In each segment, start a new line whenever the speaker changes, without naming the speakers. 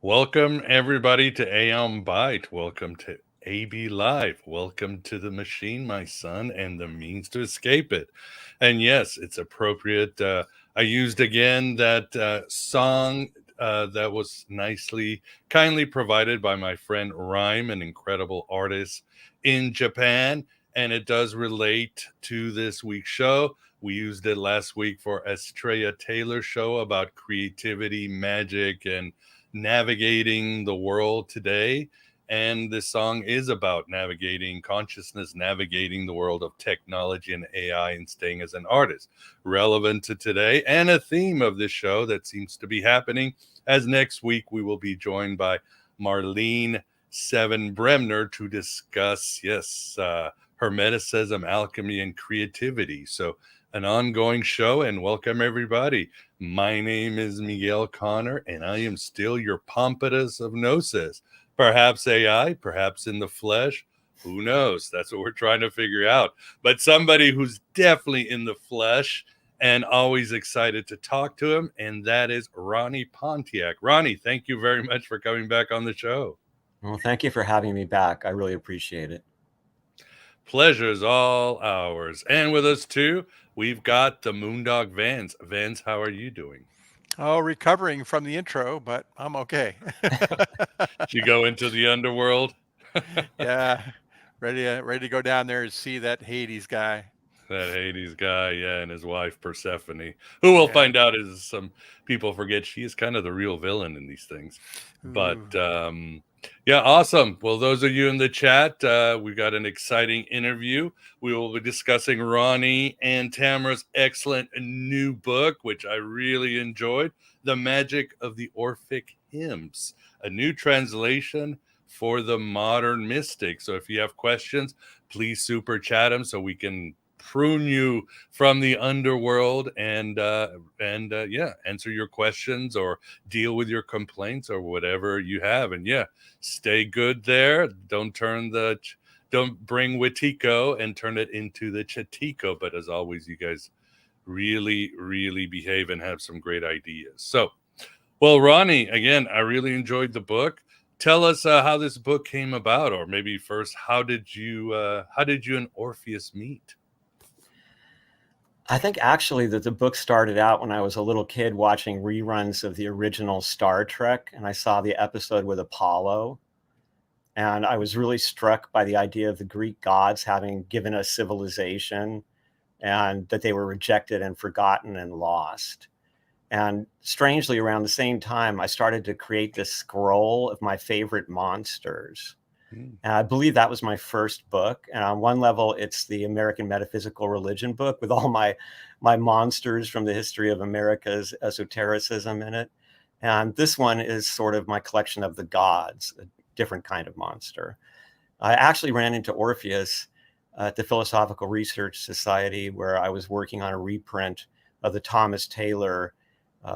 Welcome, everybody, to Aeon Byte. Welcome to AB Live. Welcome to the machine, my son, and the means to escape it. And yes, it's appropriate. I used again that song that was kindly provided by my friend Rhyme, an incredible artist in Japan. And it does relate to this week's show. We used it last week for Estrella Taylor's show about creativity, magic, and navigating the world today. And this song is about navigating consciousness, navigating the world of technology and AI, and staying as an artist, relevant to today, and a theme of this show that seems to be happening, as next week we will be joined by Seven Bremner to discuss, Hermeticism, alchemy, and creativity. So an ongoing show, and welcome everybody. My name is Miguel Connor, and I am still your Pompatus of Gnosis, Perhaps AI, perhaps in the flesh. Who knows? That's what we're trying to figure out. But somebody who's definitely in the flesh and always excited to talk to him, and that is Ronnie Pontiac. Ronnie, thank you very much for coming back on the show.
Well, thank you for having me back. I really appreciate it.
Pleasure's all ours. And with us too, we've got the Moondog Vance. Vance, how are you doing?
Oh, recovering from the intro, but I'm okay.
Did you go into the underworld?
Yeah, ready to go down there and see that Hades guy.
That Hades guy, yeah, and his wife Persephone, who we'll
Yeah.
find out is some people forget she is kind of the real villain in these things. But
Ooh.
yeah, awesome. Well, those of you in the chat, we've got an exciting interview. We will be discussing Ronnie and Tamara's excellent new book, which I really enjoyed, The Magic of the Orphic Hymns, a new translation for the modern mystic. So if you have questions, please super chat them so we can prune you from the underworld and yeah, answer your questions or deal with your complaints or whatever you have. And yeah, stay good there. Don't bring Witiko and turn it into the Chatiko. But as always, you guys really behave and have some great ideas. So, well, Ronnie, again, I really enjoyed the book. Tell us how this book came about, or maybe first, how did you and Orpheus meet?
I think actually that the book started out when I was a little kid watching reruns of the original Star Trek, and I saw the episode with Apollo. And I was really struck by the idea of the Greek gods having given us civilization and that they were rejected and forgotten and lost. And strangely, around the same time, I started to create this scroll of my favorite monsters. And I believe that was my first book. And on one level, it's the American Metaphysical Religion book with all my monsters from the history of America's esotericism in it. And this one is sort of my collection of the gods, a different kind of monster. I actually ran into Orpheus at the Philosophical Research Society, where I was working on a reprint of the Thomas Taylor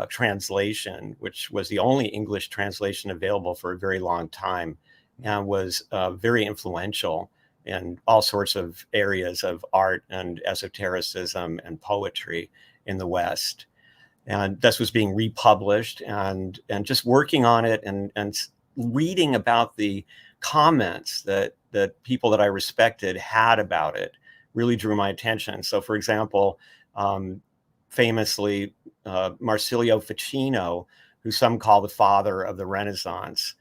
translation, which was the only English translation available for a very long time, and was very influential in all sorts of areas of art and esotericism and poetry in the West. And this was being republished, and just working on it and reading about the comments that people that I respected had about it really drew my attention. So, for example, famously, Marsilio Ficino, who some call the father of the Renaissance,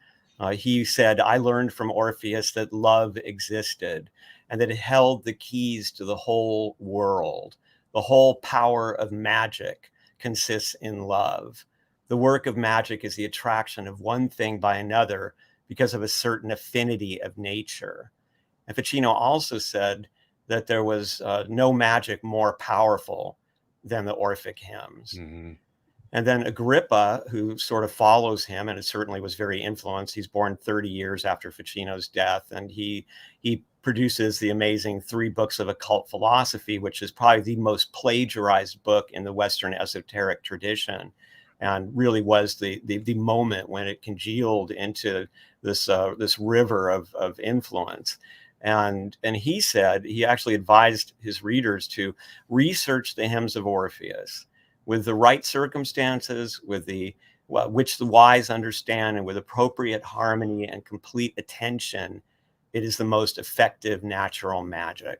he said, "I learned from Orpheus that love existed and that it held the keys to the whole world. The whole power of magic consists in love. The work of magic is the attraction of one thing by another because of a certain affinity of nature." And Ficino also said that there was no magic more powerful than the Orphic hymns. Mm-hmm. And then Agrippa, who sort of follows him, and it certainly was very influenced. He's born 30 years after Ficino's death, and he produces the amazing 3 books of occult philosophy, which is probably the most plagiarized book in the Western esoteric tradition, and really was the moment when it congealed into this river of influence. And he said he actually advised his readers to research the hymns of Orpheus with the right circumstances, with which the wise understand, and with appropriate harmony and complete attention. It is the most effective natural magic.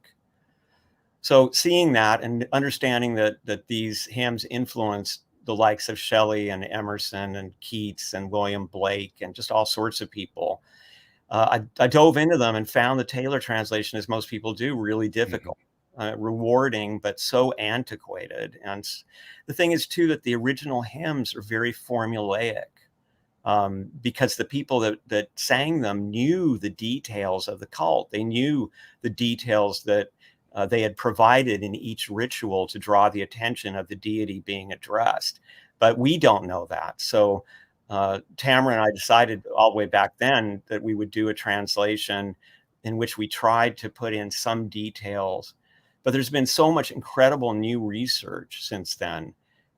So seeing that and understanding that these hymns influenced the likes of Shelley and Emerson and Keats and William Blake and just all sorts of people, I dove into them and found the Taylor translation, as most people do, really difficult. Rewarding, but so antiquated. And the thing is, too, that the original hymns are very formulaic, because the people that sang them knew the details of the cult. They knew the details that they had provided in each ritual to draw the attention of the deity being addressed. But we don't know that. So Tamara and I decided all the way back then that we would do a translation in which we tried to put in some details. But there's been so much incredible new research since then.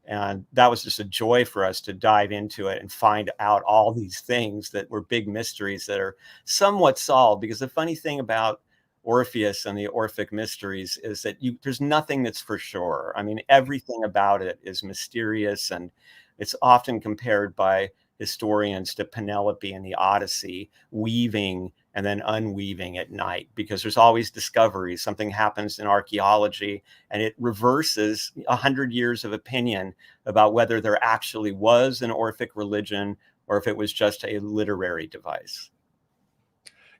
And that was just a joy for us to dive into it and find out all these things that were big mysteries that are somewhat solved. Because the funny thing about Orpheus and the Orphic mysteries is that there's nothing that's for sure. I mean, everything about it is mysterious, and it's often compared by historians to Penelope in the Odyssey, weaving and then unweaving at night, because there's always discoveries. Something happens in archaeology and it reverses 100 years of opinion about whether there actually was an Orphic religion or if it was just a literary device.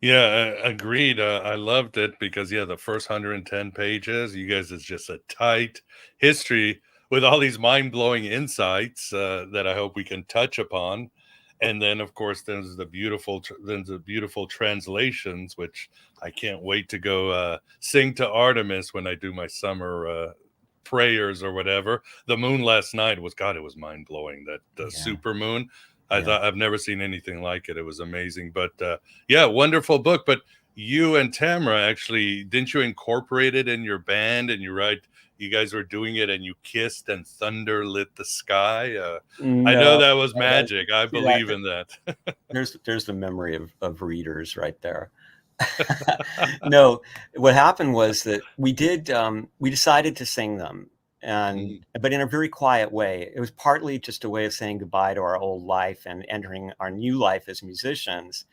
Yeah, agreed. I loved it because, yeah, the first 110 pages, you guys, is just a tight history with all these mind-blowing insights that I hope we can touch upon. And then, of course, there's the beautiful translations, which I can't wait to go sing to Artemis when I do my summer prayers or whatever. The moon last night was, God, it was mind-blowing. That super moon. I thought I've never seen anything like it. It was amazing. But yeah, wonderful book. But you and Tamara, actually, didn't you incorporate it in your band? And you guys were doing it and you kissed and thunder lit the sky. I know
No,
that was magic. I
see that.
believe in that.
There's the memory of readers right there. No, what happened was that we decided to sing them, but in a very quiet way. It was partly just a way of saying goodbye to our old life and entering our new life as musicians.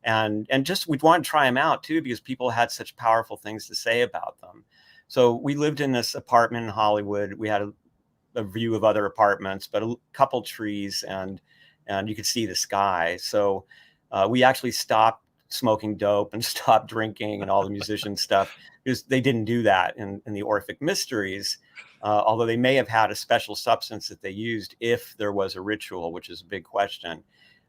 And just we'd want to try them out too, because people had such powerful things to say about them. So we lived in this apartment in Hollywood. We had a view of other apartments, but a couple trees, and you could see the sky. So we actually stopped smoking dope and stopped drinking and all the musician stuff, because they didn't do that in the Orphic mysteries, although they may have had a special substance that they used if there was a ritual, which is a big question.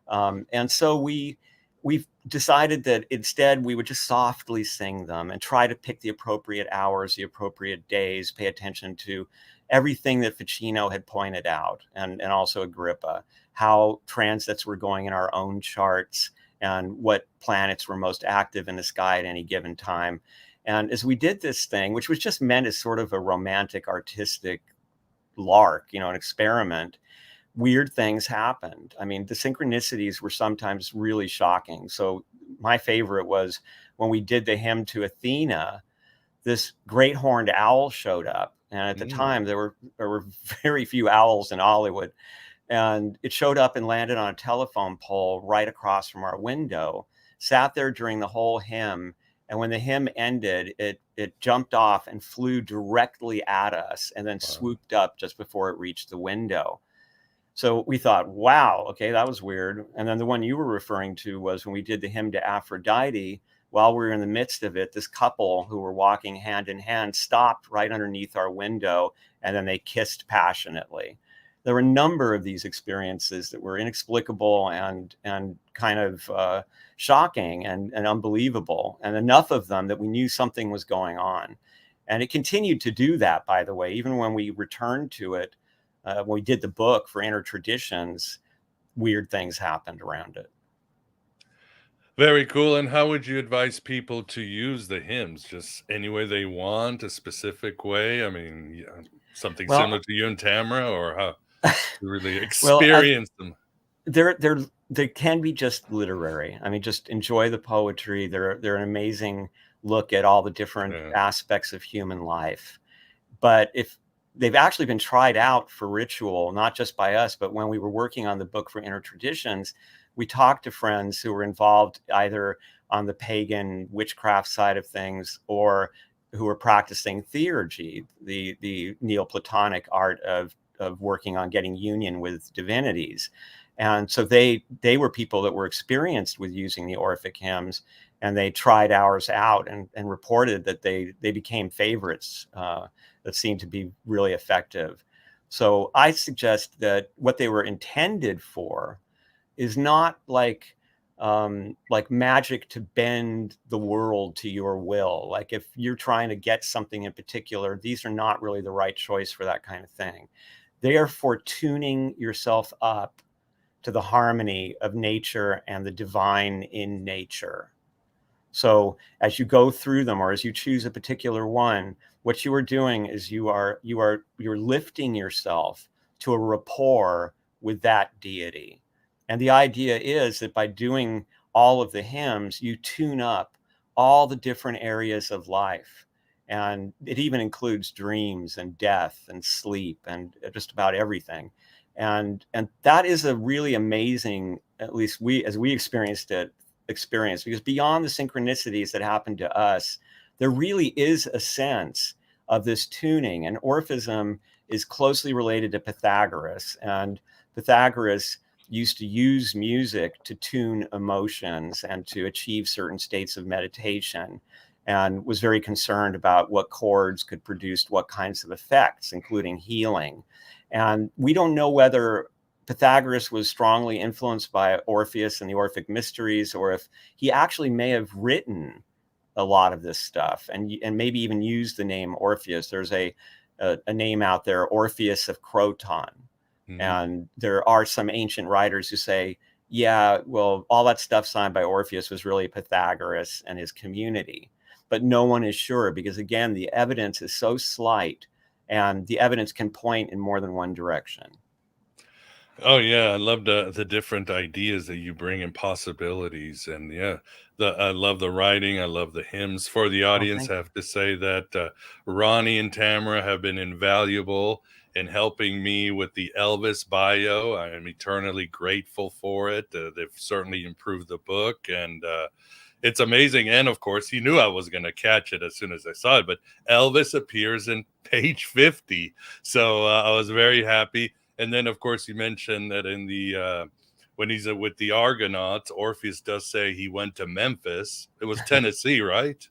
And so we've decided that instead we would just softly sing them and try to pick the appropriate hours, the appropriate days, pay attention to everything that Ficino had pointed out, and also Agrippa, how transits were going in our own charts and what planets were most active in the sky at any given time. And as we did this thing, which was just meant as sort of a romantic, artistic lark, an experiment, weird things happened. I mean, the synchronicities were sometimes really shocking. So my favorite was when we did the hymn to Athena, this great horned owl showed up. And at the time, there were very few owls in Hollywood. And it showed up and landed on a telephone pole right across from our window, sat there during the whole hymn. And when the hymn ended, it jumped off and flew directly at us and then swooped up just before it reached the window. So we thought, wow, okay, that was weird. And then the one you were referring to was when we did the hymn to Aphrodite. While we were in the midst of it, this couple who were walking hand in hand stopped right underneath our window, and then they kissed passionately. There were a number of these experiences that were inexplicable and kind of shocking and unbelievable, and enough of them that we knew something was going on. And it continued to do that, by the way, even when we returned to it, when we did the book for Inner Traditions, weird things happened around it.
Very cool. And how would you advise people to use the hymns? Just any way they want, a specific way? I mean, something similar to you and Tamara, or how to really experience them?
They can be just literary. I mean, just enjoy the poetry. They're an amazing look at all the different aspects of human life. But if they've actually been tried out for ritual, not just by us, but when we were working on the book for Inner Traditions, we talked to friends who were involved either on the pagan witchcraft side of things or who were practicing theurgy, the Neoplatonic art of working on getting union with divinities. And so they were people that were experienced with using the Orphic hymns, and they tried ours out and reported that they became favorites that seemed to be really effective. So I suggest that what they were intended for is not like magic to bend the world to your will. Like if you're trying to get something in particular, these are not really the right choice for that kind of thing. They are for tuning yourself up to the harmony of nature and the divine in nature. So as you go through them, or as you choose a particular one, what you are doing is you're lifting yourself to a rapport with that deity. And the idea is that by doing all of the hymns, you tune up all the different areas of life. And it even includes dreams and death and sleep and just about everything. And that is a really amazing, at least as we experienced it, because beyond the synchronicities that happen to us, there really is a sense of this tuning. And Orphism is closely related to Pythagoras. And Pythagoras used to use music to tune emotions and to achieve certain states of meditation, and was very concerned about what chords could produce what kinds of effects, including healing. And we don't know whether Pythagoras was strongly influenced by Orpheus and the Orphic mysteries, or if he actually may have written a lot of this stuff and maybe even used the name Orpheus. There's a name out there, Orpheus of Croton. Mm-hmm. And there are some ancient writers who say, yeah, well, all that stuff signed by Orpheus was really Pythagoras and his community. But no one is sure because, again, the evidence is so slight and the evidence can point in more than one direction.
Oh yeah, I love the different ideas that you bring and possibilities, and yeah, I love the writing. I love the hymns. For the audience, I have to say that Ronnie and Tamara have been invaluable in helping me with the Elvis bio. I am eternally grateful for it. They've certainly improved the book, and it's amazing. And of course, he knew I was going to catch it as soon as I saw it. But Elvis appears in page 50, so I was very happy. And then, of course, you mentioned that in the when he's with the Argonauts, Orpheus does say he went to Memphis. It was Tennessee, right?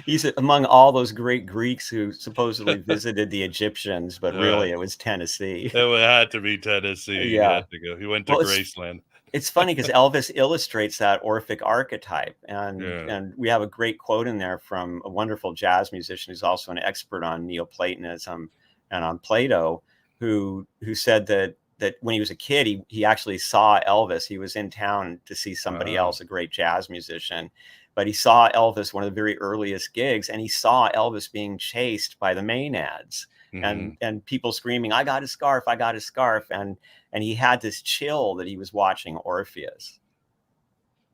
He's among all those great Greeks who supposedly visited the Egyptians, but really it was Tennessee.
It had to be Tennessee.
Yeah.
He had to go. He went to Graceland.
It's funny because Elvis illustrates that Orphic archetype. And we have a great quote in there from a wonderful jazz musician who's also an expert on Neoplatonism and on Plato, who said that when he was a kid, he actually saw Elvis. He was in town to see somebody else, a great jazz musician, but he saw Elvis, one of the very earliest gigs, and he saw Elvis being chased by the Maenads. Mm-hmm. and people screaming, "I got his scarf, I got his scarf," and he had this chill that he was watching Orpheus.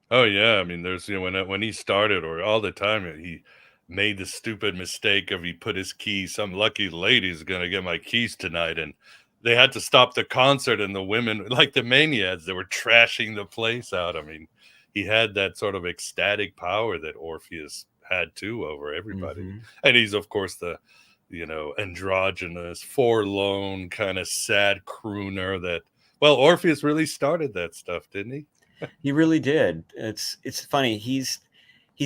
Oh yeah, I mean, there's when he started, or all the time, he made the stupid mistake of he put his keys. Some lucky lady's gonna get my keys tonight, and they had to stop the concert. And the women, like the Maenads, they were trashing the place out. I mean, he had that sort of ecstatic power that Orpheus had too over everybody. Mm-hmm. And he's of course the androgynous, forlorn, kind of sad crooner that. Well, Orpheus really started that stuff, didn't he?
He really did. It's funny. He's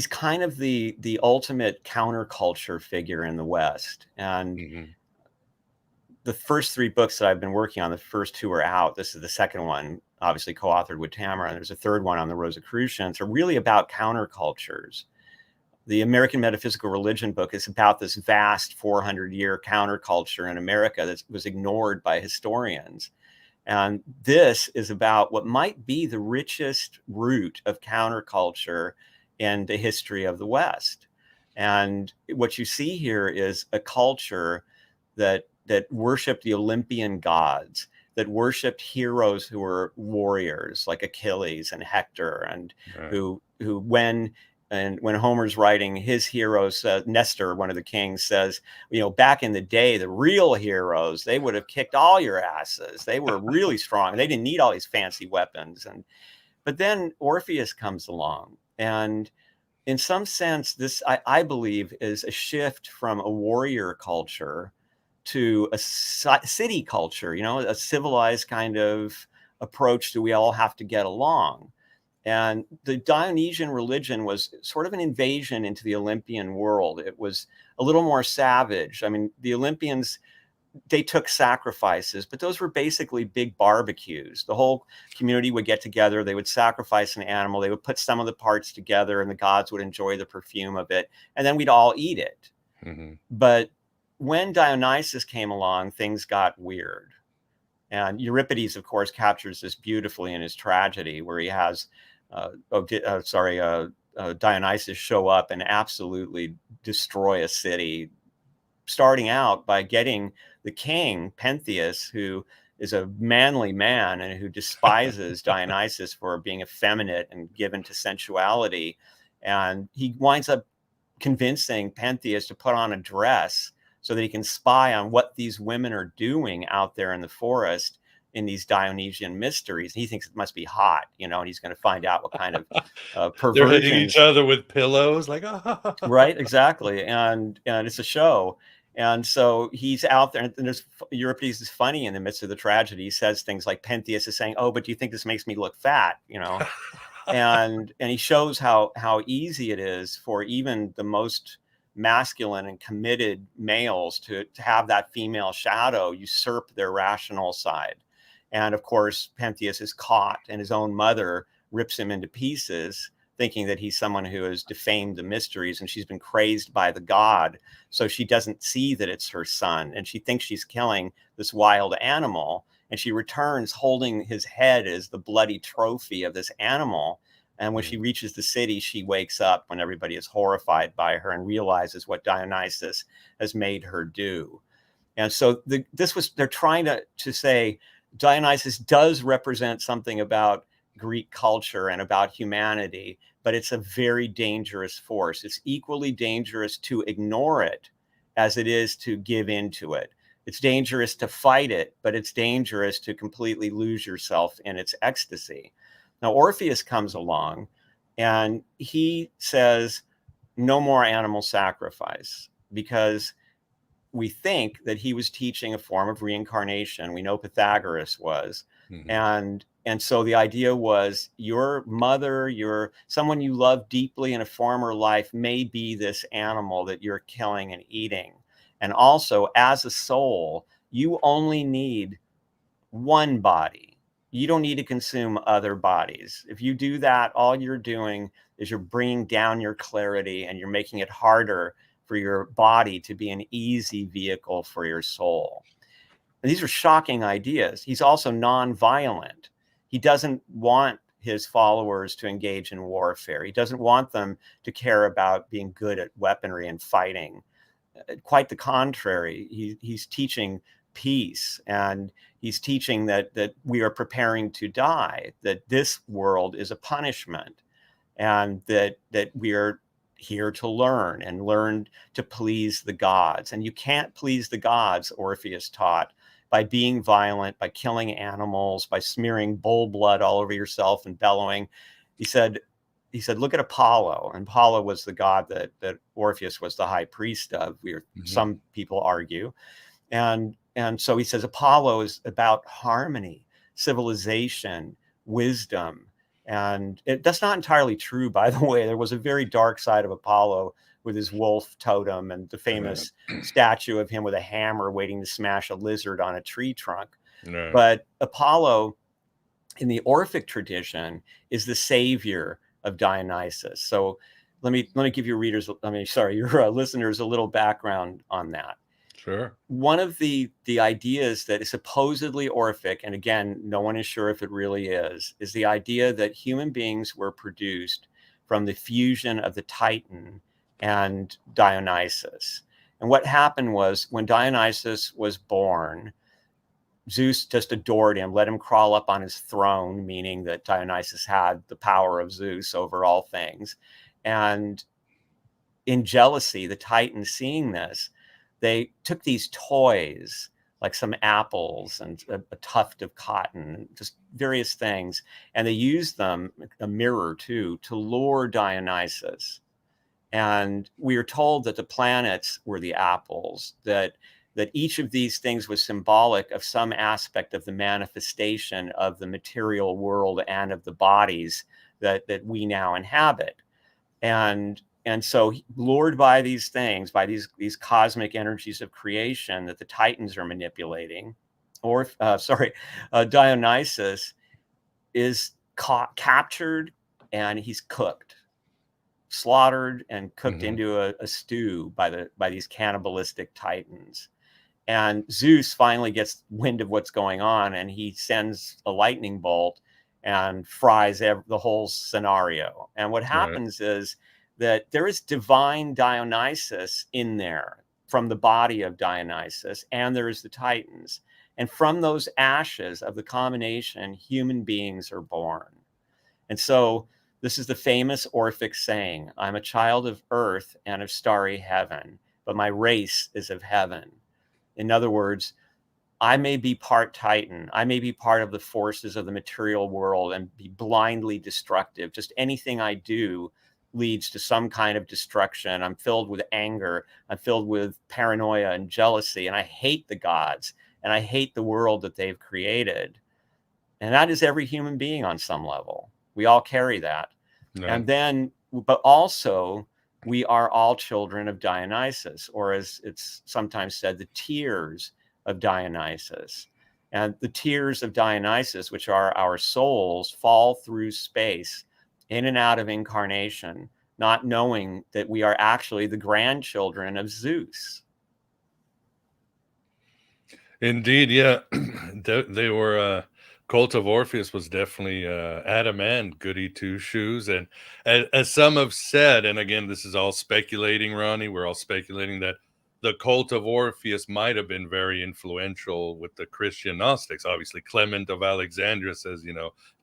kind of the ultimate counterculture figure in the West. And mm-hmm. the first 3 books that I've been working on, the first 2 are out. This is the second one, obviously co-authored with Tamara. And there's a third one on the Rosicrucians, are really about countercultures. The American Metaphysical Religion book is about this vast 400-year counterculture in America that was ignored by historians. And this is about what might be the richest root of counterculture in the history of the West. And what you see here is a culture that worshiped the Olympian gods, that worshiped heroes who were warriors like Achilles and Hector, and who when Homer's writing his heroes, Nestor, one of the kings, says, back in the day, the real heroes, they would have kicked all your asses. They were really strong. They didn't need all these fancy weapons. But then Orpheus comes along. And in some sense, this, I believe, is a shift from a warrior culture to a city culture, a civilized kind of approach to we all have to get along. And the Dionysian religion was sort of an invasion into the Olympian world. It was a little more savage. I mean, the Olympians, they took sacrifices, but those were basically big barbecues. The whole community would get together. They would sacrifice an animal. They would put some of the parts together and the gods would enjoy the perfume of it. And then we'd all eat it. Mm-hmm. But when Dionysus came along, things got weird. And Euripides, of course, captures this beautifully in his tragedy, where he has Dionysus show up and absolutely destroy a city, starting out by getting the king, Pentheus, who is a manly man and who despises Dionysus for being effeminate and given to sensuality. And he winds up convincing Pentheus to put on a dress so that he can spy on what these women are doing out there in the forest in these Dionysian mysteries. And he thinks it must be hot, you know, and he's going to find out what kind of
They're hitting
perversions.
each other with pillows, like,
Right, exactly. And it's a show. And so he's out there, and there's Euripides is funny in the midst of the tragedy. He says things like, Pentheus is saying, "Oh, but do you think this makes me look fat?" You know, and he shows how easy it is for even the most masculine and committed males to have that female shadow usurp their rational side. And of course, Pentheus is caught, and his own mother rips him into pieces, thinking that he's someone who has defamed the mysteries, and she's been crazed by the god. So she doesn't see that it's her son, and she thinks she's killing this wild animal. And she returns holding his head as the bloody trophy of this animal. And when she reaches the city, she wakes up when everybody is horrified by her and realizes what Dionysus has made her do. And so they're trying to say Dionysus does represent something about Greek culture and about humanity, but it's a very dangerous force. It's equally dangerous to ignore it as it is to give into it. It's dangerous to fight it, but it's dangerous to completely lose yourself in its ecstasy. Now, Orpheus comes along and he says, no more animal sacrifice, because we think that he was teaching a form of reincarnation. We know Pythagoras was. And so the idea was your mother, someone you love deeply in a former life may be this animal that you're killing and eating. And also, as a soul, you only need one body. You don't need to consume other bodies. If you do that, all you're doing is you're bringing down your clarity, and you're making it harder for your body to be an easy vehicle for your soul. And these are shocking ideas. He's also non-violent. He doesn't want his followers to engage in warfare. He doesn't want them to care about being good at weaponry and fighting. Quite the contrary. He's teaching peace, and he's teaching that we are preparing to die, that this world is a punishment, and that we are here to learn to please the gods. And you can't please the gods, Orpheus taught, by being violent, by killing animals, by smearing bull blood all over yourself and bellowing. He said, look at Apollo. And Apollo was the god that Orpheus was the high priest of. Some people argue. And so he says Apollo is about harmony, civilization, wisdom. And that's not entirely true, by the way. There was a very dark side of Apollo with his wolf totem and the famous statue of him with a hammer waiting to smash a lizard on a tree trunk. Right. But Apollo, in the Orphic tradition, is the savior of Dionysus. So let me give your listeners a little background on that.
Sure.
One of the ideas that is supposedly Orphic, and again, no one is sure if it really is the idea that human beings were produced from the fusion of the Titan and Dionysus. And what happened was, when Dionysus was born, Zeus just adored him, let him crawl up on his throne, meaning that Dionysus had the power of Zeus over all things. And in jealousy, the Titans, seeing this, they took these toys, like some apples and a tuft of cotton, just various things, and they used them, a mirror too, to lure Dionysus. And we are told that the planets were the apples, that each of these things was symbolic of some aspect of the manifestation of the material world and of the bodies that we now inhabit. And so, lured by these things, by these cosmic energies of creation that the Titans are manipulating, Dionysus is captured, and he's slaughtered and cooked into a stew by these cannibalistic Titans. And Zeus finally gets wind of what's going on, and he sends a lightning bolt and fries the whole scenario. And what happens is that there is divine Dionysus in there. from the body of Dionysus, and there is the Titans. And from those ashes of the combination, human beings are born. And so this is the famous Orphic saying, I'm a child of earth and of starry heaven, but my race is of heaven. In other words, I may be part Titan. I may be part of the forces of the material world and be blindly destructive. Just anything I do leads to some kind of destruction. I'm filled with anger. I'm filled with paranoia and jealousy. And I hate the gods. And I hate the world that they've created. And that is every human being on some level. We all carry that.
Right.
And then, but also, we are all children of Dionysus, or as it's sometimes said, the tears of Dionysus. And the tears of Dionysus, which are our souls, fall through space in and out of incarnation, not knowing that we are actually the grandchildren of Zeus.
Indeed, yeah. They were Cult of Orpheus was definitely Adam and Goody Two Shoes, and as some have said, and again, this is all speculating, Ronnie. We're all speculating that the Cult of Orpheus might have been very influential with the Christian Gnostics. Obviously, Clement of Alexandria says,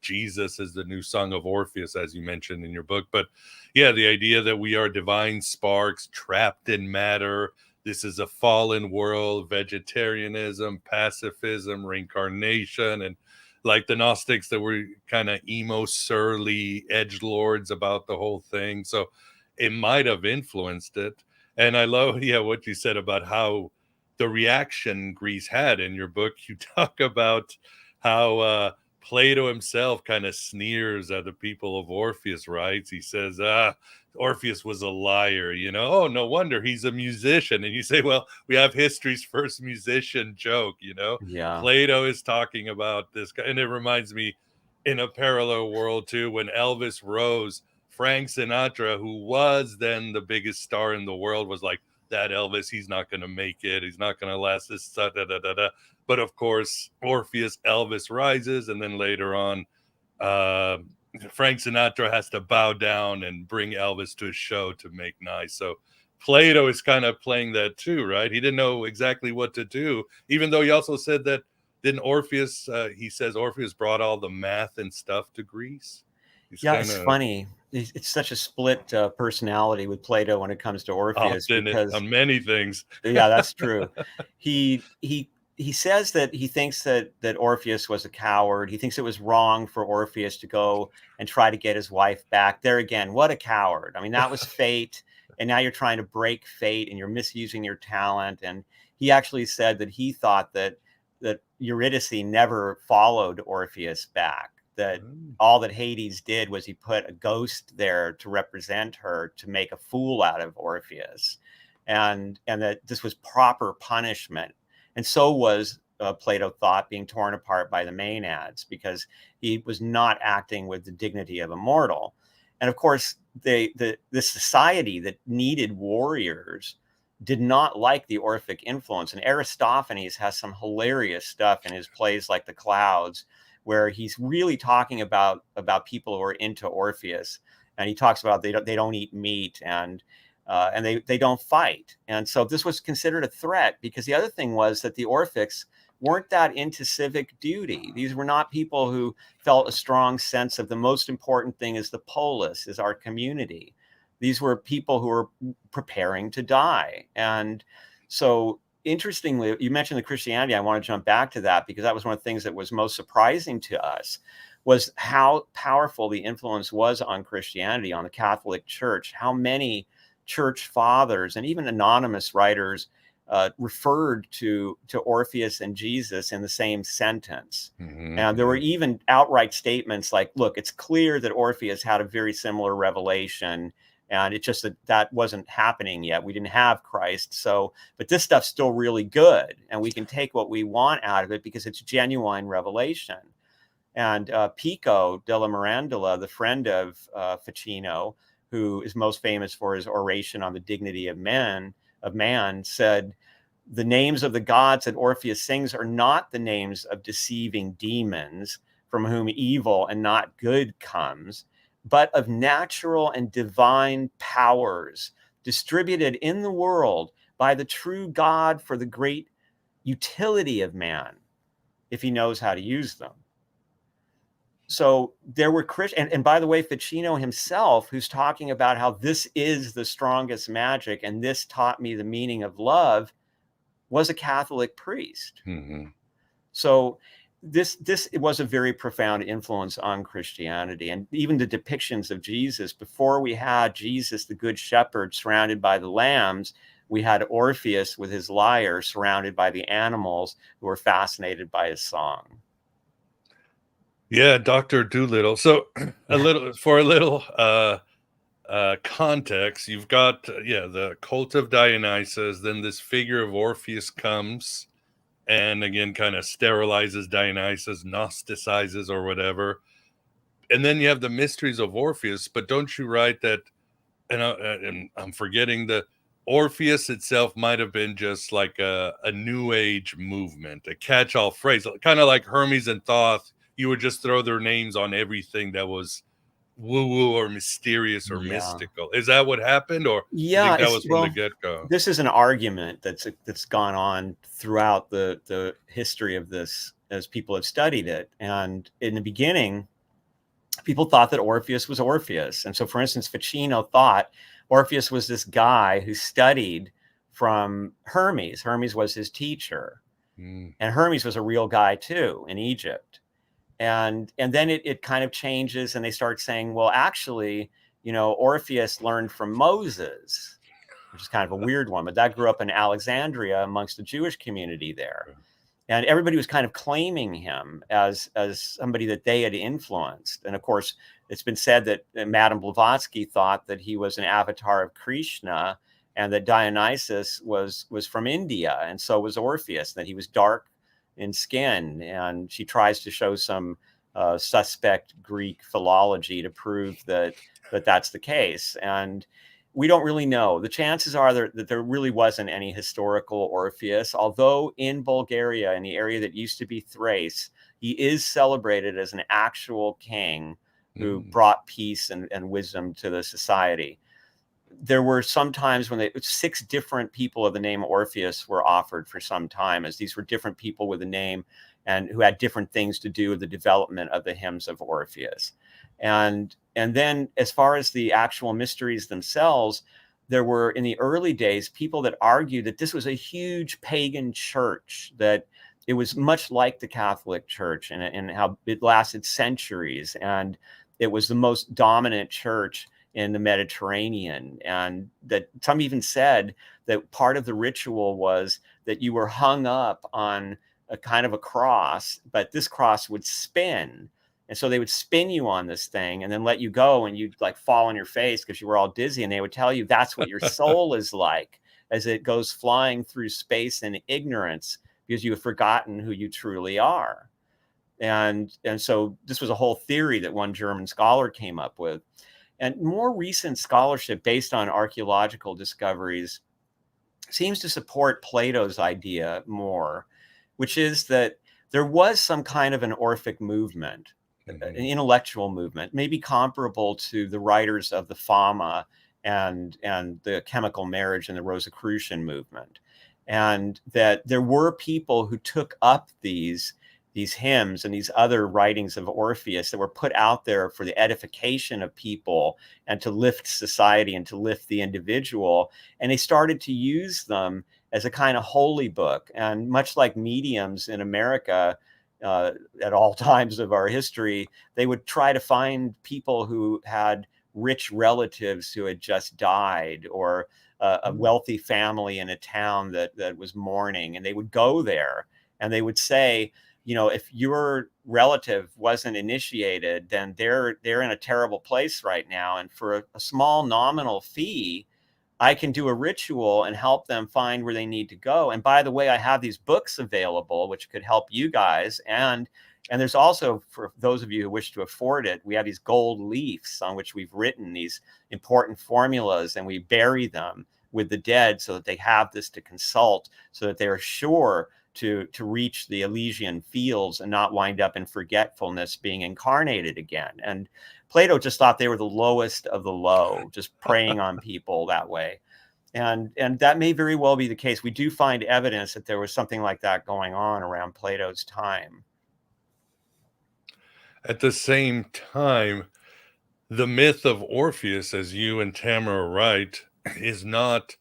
Jesus is the new song of Orpheus, as you mentioned in your book. But yeah, the idea that we are divine sparks trapped in matter. This is a fallen world, vegetarianism, pacifism, reincarnation, and like the Gnostics that were kind of emo, surly edgelords about the whole thing. So it might have influenced it. And I love, what you said about how the reaction Greece had in your book. You talk about how Plato himself kind of sneers at the people of Orpheus, right? He says, Orpheus was a liar, oh, no wonder he's a musician. And you say, well, we have history's first musician joke,
Yeah.
Plato is talking about this guy. And it reminds me, in a parallel world too, when Elvis rose, Frank Sinatra, who was then the biggest star in the world, was like, that Elvis, he's not going to make it. He's not going to last this. Da, da, da, da. But of course, Orpheus, Elvis rises. And then later on, Frank Sinatra has to bow down and bring Elvis to a show to make nice. So Plato is kind of playing that too, right? He didn't know exactly what to do, even though he also said that didn't Orpheus, he says Orpheus brought all the math and stuff to Greece.
It's funny. It's such a split personality with Plato when it comes to Orpheus, because
on many things.
Yeah, that's true. He says that he thinks that Orpheus was a coward. He thinks it was wrong for Orpheus to go and try to get his wife back. There again, what a coward. I mean, that was fate. And now you're trying to break fate and you're misusing your talent. And he actually said that he thought that Eurydice never followed Orpheus back. That all that Hades did was he put a ghost there to represent her, to make a fool out of Orpheus, and that this was proper punishment. And so was Plato thought being torn apart by the Maenads, because he was not acting with the dignity of a mortal. And of course, this society that needed warriors did not like the Orphic influence. And Aristophanes has some hilarious stuff in his plays like The Clouds, where he's really talking about people who are into Orpheus, and he talks about they don't eat meat and they don't fight. And so this was considered a threat, because the other thing was that the Orphics weren't that into civic duty. These were not people who felt a strong sense of the most important thing is the polis, is our community. These were people who were preparing to die. And so interestingly, you mentioned the Christianity. I want to jump back to that, because that was one of the things that was most surprising to us, was how powerful the influence was on Christianity, on the Catholic Church. How many church fathers and even anonymous writers referred to Orpheus and Jesus in the same sentence.
Mm-hmm.
And there were even outright statements like, look, it's clear that Orpheus had a very similar revelation, and it's just that wasn't happening yet. We didn't have Christ. So, but this stuff's still really good, and we can take what we want out of it because it's genuine revelation. And Pico della Mirandola, the friend of Ficino, who is most famous for his oration on the dignity of man, said, the names of the gods that Orpheus sings are not the names of deceiving demons from whom evil and not good comes, but of natural and divine powers distributed in the world by the true God for the great utility of man, if he knows how to use them. So there were Christians, and by the way, Ficino himself, who's talking about how this is the strongest magic and this taught me the meaning of love, was a Catholic priest.
Mm-hmm.
So this was a very profound influence on Christianity, and even the depictions of Jesus. Before we had Jesus, the Good Shepherd, surrounded by the lambs, we had Orpheus with his lyre surrounded by the animals who were fascinated by his song.
Yeah, Dr. Doolittle. So a little context, you've got the cult of Dionysus, then this figure of Orpheus comes and again kind of sterilizes Dionysus, gnosticizes or whatever. And then you have the mysteries of Orpheus, but don't you write that, and I'm forgetting, the Orpheus itself might have been just like a new age movement, a catch-all phrase, kind of like Hermes and Thoth. You would just throw their names on everything that was woo-woo or mysterious or mystical. Is that what happened, or you think that was from the get-go?
This is an argument that's gone on throughout the history of this as people have studied it. And in the beginning, people thought that Orpheus was Orpheus. And so, for instance, Ficino thought Orpheus was this guy who studied from Hermes. Hermes was his teacher. And Hermes was a real guy too in Egypt. And then it kind of changes, and they start saying, well, actually, Orpheus learned from Moses, which is kind of a weird one, but that grew up in Alexandria amongst the Jewish community there. And everybody was kind of claiming him as somebody that they had influenced. And of course, it's been said that Madame Blavatsky thought that he was an avatar of Krishna, and that Dionysus was from India, and so was Orpheus, that he was dark in skin. And she tries to show some suspect Greek philology to prove that that's the case. And we don't really know. The chances are that there really wasn't any historical Orpheus, although in Bulgaria, in the area that used to be Thrace, he is celebrated as an actual king who brought peace and wisdom to the society. There were some times when 6 different people of the name Orpheus were offered for some time, as these were different people with a name and who had different things to do with the development of the hymns of Orpheus. And then as far as the actual mysteries themselves, there were in the early days people that argued that this was a huge pagan church, that it was much like the Catholic Church and how it lasted centuries. And it was the most dominant church in the Mediterranean. And that some even said that part of the ritual was that you were hung up on a kind of a cross, but this cross would spin. And so they would spin you on this thing and then let you go, and you'd like fall on your face because you were all dizzy. And they would tell you that's what your soul is like as it goes flying through space in ignorance, because you have forgotten who you truly are. And so this was a whole theory that one German scholar came up with. And more recent scholarship based on archaeological discoveries seems to support Plato's idea more, which is that there was some kind of an Orphic movement, an intellectual movement, maybe comparable to the writers of the Fama and the chemical marriage and the Rosicrucian movement. And that there were people who took up these hymns and these other writings of Orpheus that were put out there for the edification of people and to lift society and to lift the individual. And they started to use them as a kind of holy book. And much like mediums in America, at all times of our history, they would try to find people who had rich relatives who had just died, or a wealthy family in a town that was mourning. And they would go there and they would say, if your relative wasn't initiated, then they're in a terrible place right now. And for a small nominal fee, I can do a ritual and help them find where they need to go. And by the way, I have these books available, which could help you guys. And there's also, for those of you who wish to afford it, we have these gold leaves on which we've written these important formulas, and we bury them with the dead so that they have this to consult, so that they're sure to reach the Elysian fields and not wind up in forgetfulness, being incarnated again. And Plato just thought they were the lowest of the low, just preying on people that way. And that may very well be the case. We do find evidence that there was something like that going on around Plato's time.
At the same time, the myth of Orpheus, as you and Tamara write, is not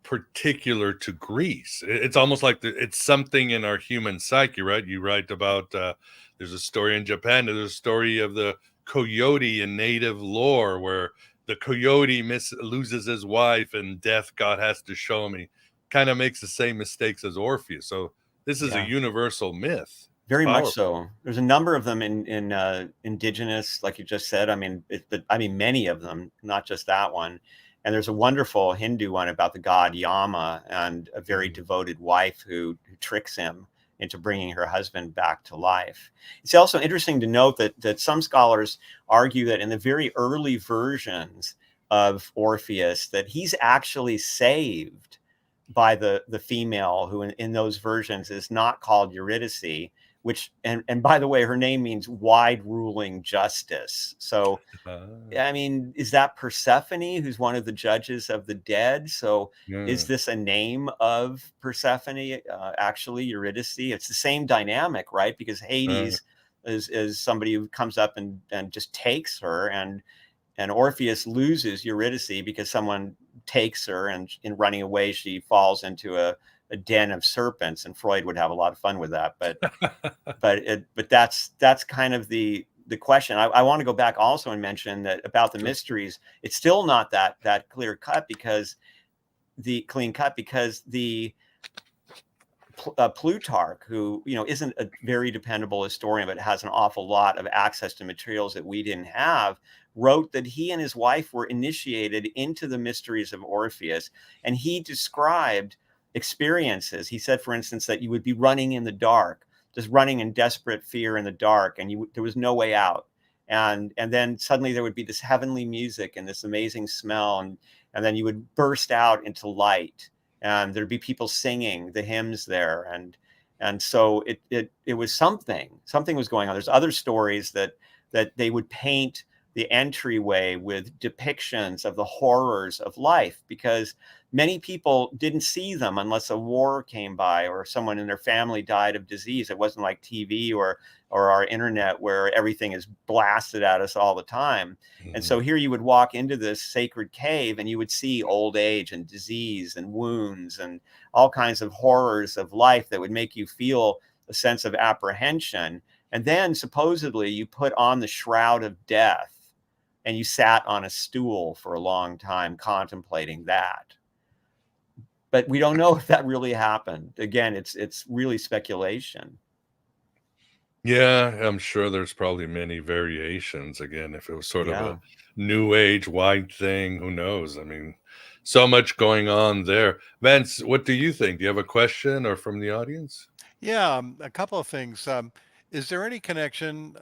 particular to Greece. It's almost like it's something in our human psyche, right? You write about there's a story in Japan, there's a story of the coyote in native lore where the coyote loses his wife and death God has to show him. He kind of makes the same mistakes as Orpheus. So this is a
Yeah.
universal myth.
Very much so. There's a number of them in indigenous, like you just said. I mean, many of them, not just that one. And there's a wonderful Hindu one about the god Yama and a very devoted wife who tricks him into bringing her husband back to life. It's also interesting to note that some scholars argue that in the very early versions of Orpheus, that he's actually saved by the female who in those versions is not called Eurydice, which, and by the way, her name means wide ruling justice. So, I mean, is that Persephone, who's one of the judges of the dead? So is this a name of Persephone, actually Eurydice? It's the same dynamic, right? Because Hades is somebody who comes up and just takes her, and Orpheus loses Eurydice because someone takes her, and in running away, she falls into a den of serpents, and Freud would have a lot of fun with that. But that's kind of the question. I want to go back also and mention that about the mysteries, it's still not that clear cut because the Plutarch, who isn't a very dependable historian, but has an awful lot of access to materials that we didn't have, wrote that he and his wife were initiated into the mysteries of Orpheus, and he described experiences. He said, for instance, that you would be running in the dark, just running in desperate fear in the dark, and there was no way out. And then suddenly there would be this heavenly music and this amazing smell, and then you would burst out into light, and there'd be people singing the hymns there, and so it was something was going on. There's other stories that they would paint the entryway with depictions of the horrors of life, because many people didn't see them unless a war came by or someone in their family died of disease. It wasn't like TV or our internet where everything is blasted at us all the time. And so here you would walk into this sacred cave and you would see old age and disease and wounds and all kinds of horrors of life that would make you feel a sense of apprehension. And then supposedly you put on the shroud of death and you sat on a stool for a long time contemplating that. But we don't know if that really happened. Again, it's really speculation.
Yeah, I'm sure there's probably many variations. Again, if it was sort of a new age wide thing, who knows? I mean, so much going on there. Vance, what do you think? Do you have a question or from the audience?
Yeah, a couple of things. Is there any connection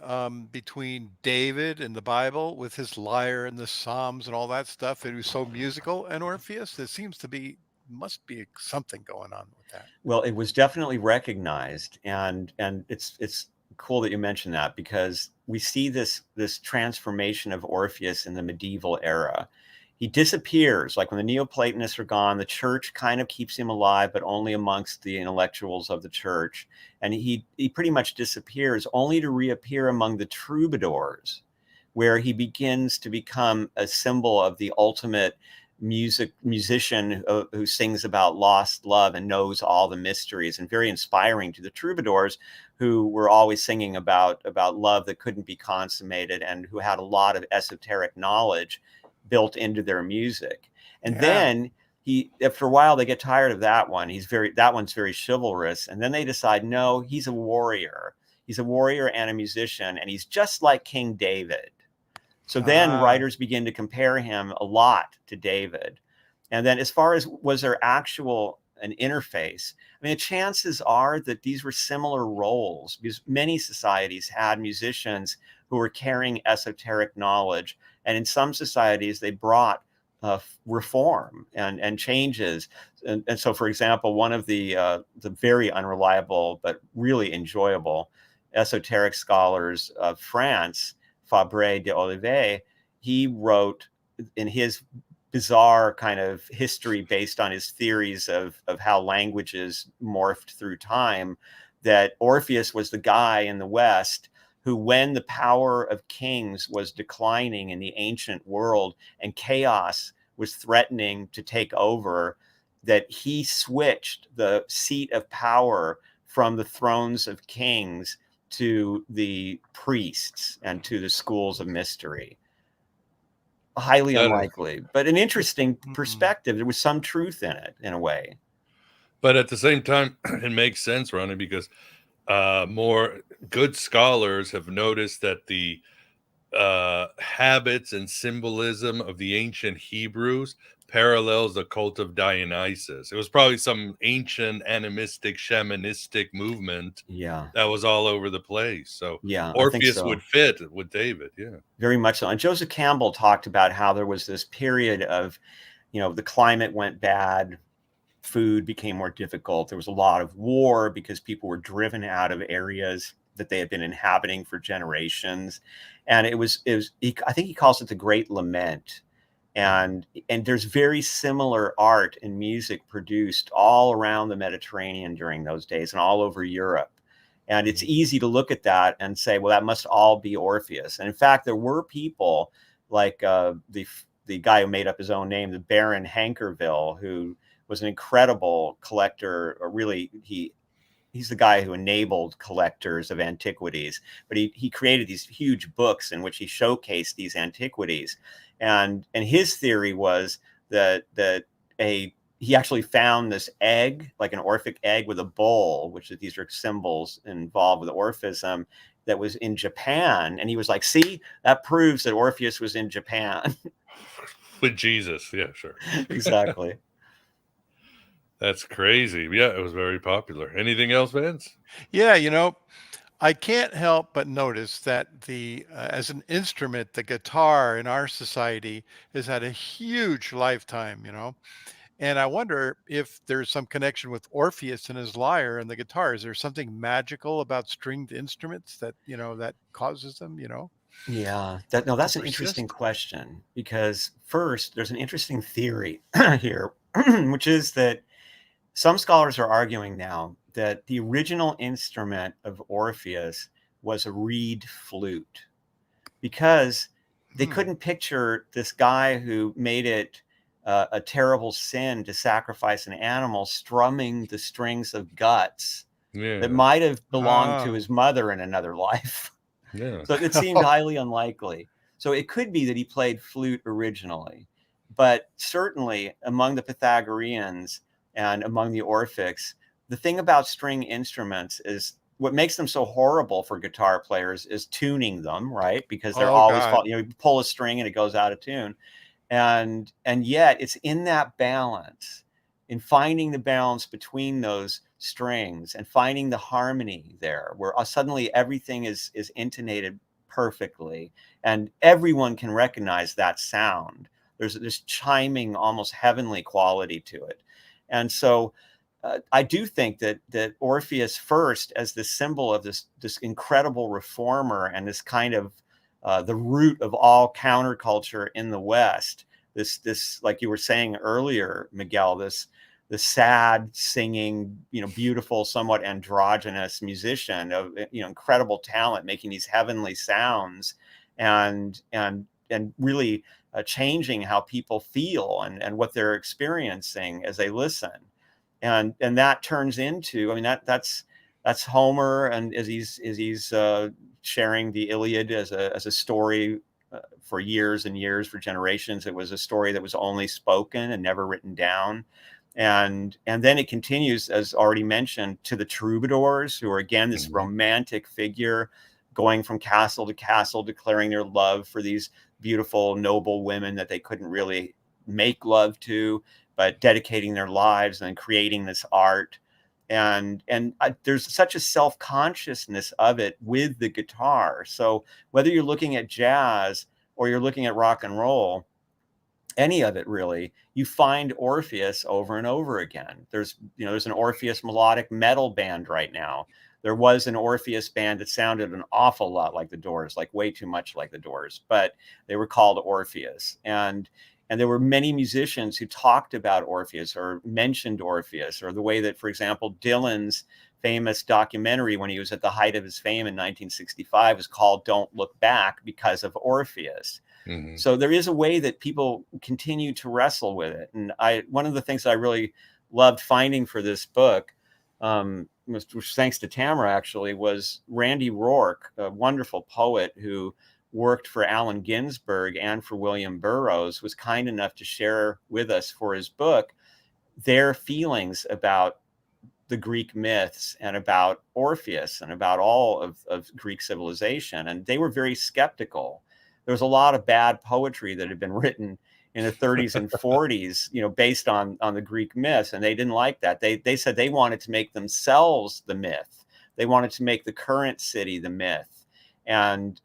between David in the Bible with his lyre and the Psalms and all that stuff? It was so musical, and Orpheus. There seems to be must be something going on with that.
Well, it was definitely recognized, and it's cool that you mentioned that, because we see this transformation of Orpheus in the medieval era. He disappears, like when the Neoplatonists are gone, the church kind of keeps him alive, but only amongst the intellectuals of the church. And he pretty much disappears, only to reappear among the troubadours, where he begins to become a symbol of the ultimate musician who sings about lost love and knows all the mysteries, and very inspiring to the troubadours, who were always singing about love that couldn't be consummated, and who had a lot of esoteric knowledge built into their music. And then after a while, they get tired of that one. That one's very chivalrous. And then they decide, no, he's a warrior. He's a warrior and a musician, and he's just like King David. So then writers begin to compare him a lot to David. And then as far as was there an interface, I mean, the chances are that these were similar roles, because many societies had musicians who were carrying esoteric knowledge. And in some societies, they brought reform and changes. And so, for example, one of the very unreliable but really enjoyable esoteric scholars of France, Fabre de Olivet, he wrote in his bizarre kind of history based on his theories of how languages morphed through time, that Orpheus was the guy in the West who, when the power of kings was declining in the ancient world and chaos was threatening to take over, that he switched the seat of power from the thrones of kings to the priests and to the schools of mystery. Highly
That is,
unlikely, but an interesting
Mm.
perspective. There was some truth in it, in a way.
but at the same time, it makes sense, Ronnie, because more good scholars have noticed that the habits and symbolism of the ancient Hebrews parallels the cult of Dionysus. It was probably some ancient animistic, shamanistic movement
Yeah,
that was all over the place. So
yeah, I think
Orpheus
so.
would fit with David. Yeah.
Very much so. And Joseph Campbell talked about how there was this period of, the climate went bad, food became more difficult. There was a lot of war because people were driven out of areas that they had been inhabiting for generations. And I think he calls it the Great Lament. And there's very similar art and music produced all around the Mediterranean during those days and all over Europe. And it's easy to look at that and say, well, that must all be Orpheus. And in fact, there were people like the guy who made up his own name, the Baron Hankerville, who was an incredible collector. Or really, he's the guy who enabled collectors of antiquities. But he created these huge books in which he showcased these antiquities. And his theory was that he actually found this egg, like an Orphic egg with a bull, which these are symbols involved with Orphism, that was in Japan. And he was like, see, that proves that Orpheus was in Japan.
With Jesus. Yeah, sure.
Exactly.
That's crazy. Yeah, it was very popular. Anything else, Vance?
Yeah, I can't help but notice that as an instrument, the guitar in our society has had a huge lifetime, and I wonder if there's some connection with Orpheus and his lyre and the guitar. Is there something magical about stringed instruments that, that causes them,
Yeah,
to
that's an interesting
persist?
question, because first, there's an interesting theory here, which is that some scholars are arguing now that the original instrument of Orpheus was a reed flute, because they
Hmm.
couldn't picture this guy who made it a terrible sin to sacrifice an animal strumming the strings of guts that
Yeah.
might have belonged to
Oh.
his mother in another life.
Yeah.
So it seemed highly unlikely. So it could be that he played flute originally, but certainly among the Pythagoreans and among the Orphics, the thing about string instruments is what makes them so horrible for guitar players is tuning them, right? Because they're
Oh
always
God.
you pull a string and it goes out of tune. And yet it's in that balance, in finding the balance between those strings and finding the harmony there, where suddenly everything is intonated perfectly and everyone can recognize that sound. There's this chiming, almost heavenly quality to it. And so I do think that Orpheus first, as the symbol of this incredible reformer and this kind of the root of all counterculture in the West. This like you were saying earlier, Miguel, this sad singing, beautiful, somewhat androgynous musician of incredible talent, making these heavenly sounds, and really changing how people feel and what they're experiencing as they listen, and that turns into, I mean, that's Homer, and as he's sharing the Iliad as a story for years and years, for generations. It was a story that was only spoken and never written down. And then it continues, as already mentioned, to the troubadours, who are again this
Mhm.
romantic figure going from castle to castle, declaring their love for these beautiful, noble women that they couldn't really make love to, but dedicating their lives and creating this art. And there's such a self-consciousness of it with the guitar. So whether you're looking at jazz or you're looking at rock and roll, any of it really, you find Orpheus over and over again. There's an Orpheus melodic metal band right now. There was an Orpheus band that sounded an awful lot like the Doors, like way too much like the Doors, but they were called Orpheus. And And there were many musicians who talked about Orpheus or mentioned Orpheus, or the way that, for example, Dylan's famous documentary when he was at the height of his fame in 1965 was called Don't Look Back, because of Orpheus.
Mm-hmm.
So there is a way that people continue to wrestle with it. And one of the things I really loved finding for this book, which thanks to Tamara actually, was Randy Rourke, a wonderful poet who worked for Allen Ginsberg and for William Burroughs, was kind enough to share with us for his book their feelings about the Greek myths and about Orpheus and about all of Greek civilization. And they were very skeptical. There was a lot of bad poetry that had been written in the 30s and 40s, based on the Greek myths. And they didn't like that. They said they wanted to make themselves the myth. They wanted to make the current city the myth. And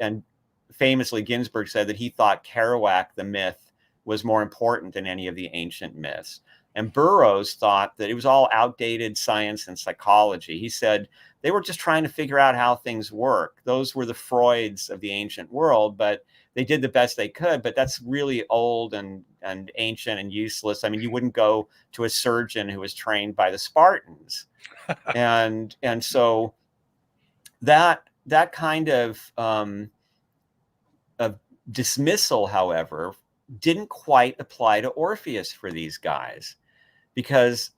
famously, Ginsberg said that he thought Kerouac, the myth, was more important than any of the ancient myths. And Burroughs thought that it was all outdated science and psychology. He said they were just trying to figure out how things work. Those were the Freuds of the ancient world, but they did the best they could. But that's really old and ancient and useless. I mean, you wouldn't go to a surgeon who was trained by the Spartans. and so that kind of dismissal, however, didn't quite apply to Orpheus for these guys, because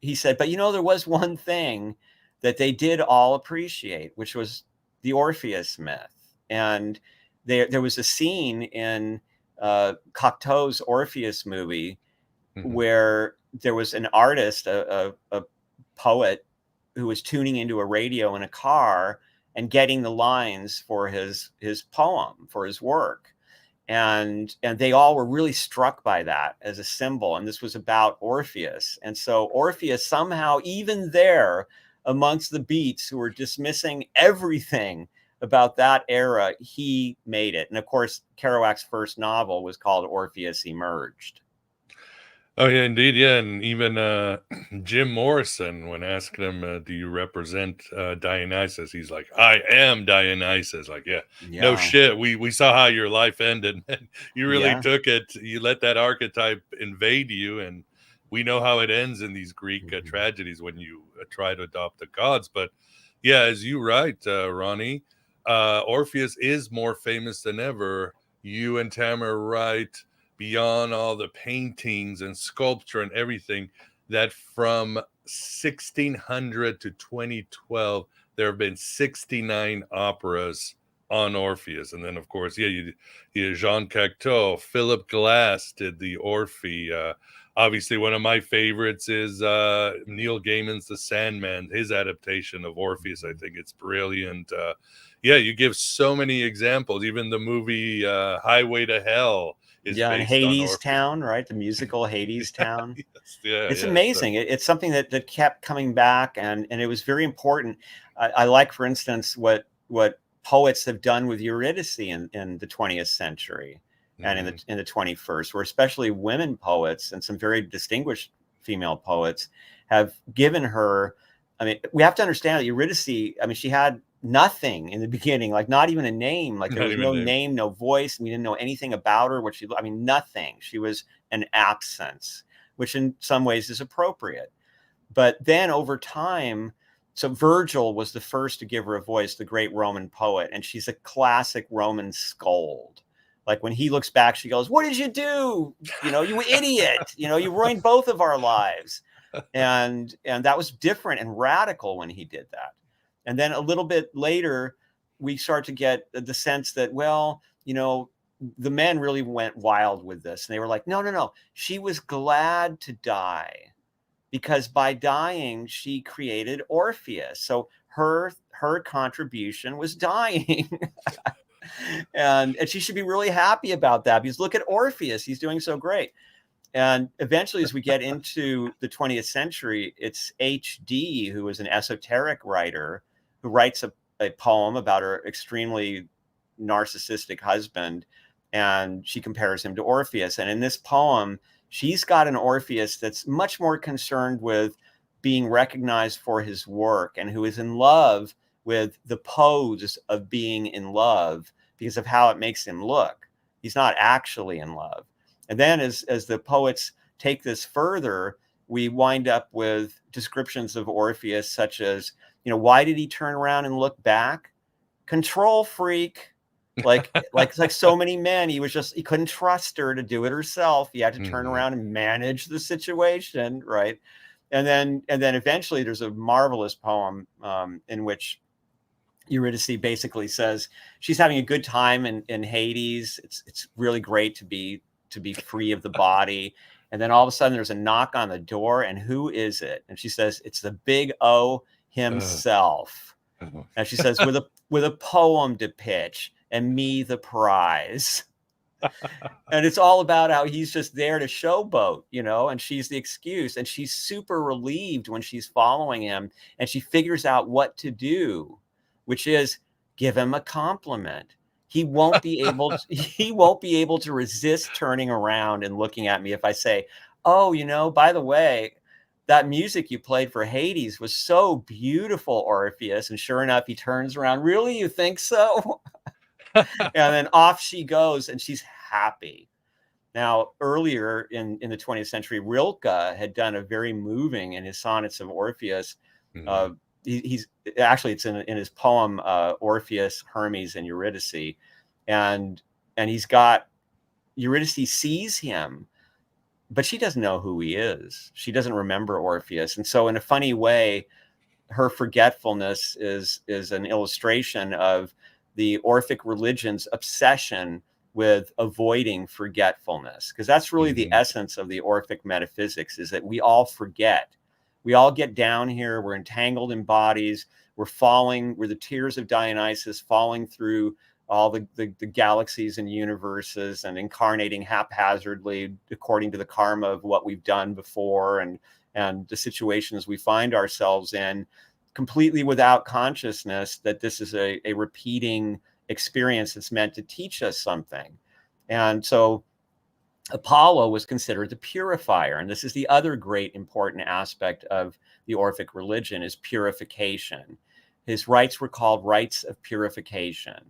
he said, but there was one thing that they did all appreciate, which was the Orpheus myth. And there was a scene in Cocteau's Orpheus movie where there was an artist, a poet, who was tuning into a radio in a car and getting the lines for his poem, for his work. And they all were really struck by that as a symbol. And this was about Orpheus. And so Orpheus somehow, even there amongst the beats who were dismissing everything about that era, he made it. And of course, Kerouac's first novel was called Orpheus Emerged.
Oh, yeah, indeed. Yeah. And even Jim Morrison, when asked him, do you represent Dionysus? He's like, I am Dionysus. Like, no shit. We saw how your life ended. And you really took it. You let that archetype invade you. And we know how it ends in these Greek tragedies when you try to adopt the gods. But yeah, as you write, Ronnie, Orpheus is more famous than ever. You and Tamara write, beyond all the paintings and sculpture and everything, that from 1600 to 2012, there have been 69 operas on Orpheus. And then, of course, you Jean Cocteau, Philip Glass did the Orphy. Obviously, one of my favorites is Neil Gaiman's The Sandman, his adaptation of Orpheus. I think it's brilliant. You give so many examples. Even the movie Highway to Hell is based
and Hades
on
Town, right? The musical Hades Town. It's
yes,
amazing. It's something that kept coming back, and it was very important. I like, for instance, what poets have done with Eurydice in the 20th century and in the 21st, where especially women poets and some very distinguished female poets have given her. I mean, we have to understand that Eurydice, I mean, she had nothing in the beginning, like not even a name, like there was no name, no voice. We didn't know anything about her, nothing. She was an absence, which in some ways is appropriate. But then over time, so Virgil was the first to give her a voice, the great Roman poet, and she's a classic Roman scold. Like when he looks back, she goes, "What did you do? You idiot! You ruined both of our lives." And that was different and radical when he did that. And then a little bit later, we start to get the sense that, the men really went wild with this. And they were like, no. She was glad to die because by dying, she created Orpheus. So her contribution was dying. and she should be really happy about that, because look at Orpheus. He's doing so great. And eventually, as we get into the 20th century, it's H.D., who is an esoteric writer, who writes a poem about her extremely narcissistic husband, and she compares him to Orpheus. And in this poem, she's got an Orpheus that's much more concerned with being recognized for his work, and who is in love with the pose of being in love because of how it makes him look. He's not actually in love. And then as the poets take this further, we wind up with descriptions of Orpheus such as, why did he turn around and look back? Control freak. Like so many men, he couldn't trust her to do it herself. He had to turn around and manage the situation, right? And then eventually there's a marvelous poem in which Eurydice basically says she's having a good time in Hades. It's really great to be free of the body. And then all of a sudden there's a knock on the door, and who is it? And she says, it's the big O himself. And she says, with a poem to pitch, and me the prize. And it's all about how he's just there to showboat, and she's the excuse. And she's super relieved when she's following him, and she figures out what to do, which is give him a compliment. He won't be able to resist turning around and looking at me if I say, oh, by the way, that music you played for Hades was so beautiful, Orpheus. And sure enough, he turns around. Really? You think so? And then off she goes, and she's happy. Now, earlier in the 20th century, Rilke had done a very moving in his sonnets of Orpheus. He's actually, it's in his poem Orpheus, Hermes, and Eurydice, and he's got Eurydice sees him, but she doesn't know who he is. She doesn't remember Orpheus, and so in a funny way, her forgetfulness is an illustration of the Orphic religion's obsession with avoiding forgetfulness, because that's really the essence of the Orphic metaphysics, is that we all forget. We all get down here. We're entangled in bodies. We're falling. We're the tears of Dionysus falling through all the galaxies and universes and incarnating haphazardly according to the karma of what we've done before and the situations we find ourselves in, completely without consciousness that this is a repeating experience that's meant to teach us something. And so Apollo was considered the purifier. And this is the other great important aspect of the Orphic religion, is purification. His rites were called rites of purification.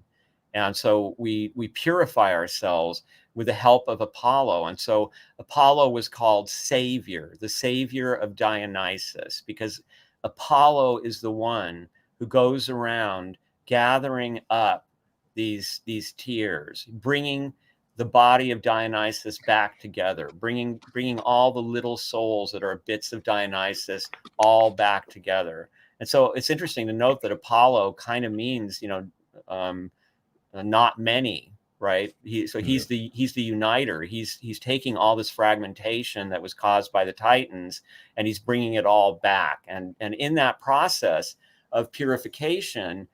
And so we purify ourselves with the help of Apollo. And so Apollo was called Savior, the Savior of Dionysus, because Apollo is the one who goes around gathering up these tears, bringing the body of Dionysus back together, bringing all the little souls that are bits of Dionysus all back together. And so it's interesting to note that Apollo kind of means, not many, right? He's the uniter. He's taking all this fragmentation that was caused by the Titans, and he's bringing it all back. And in that process of purification,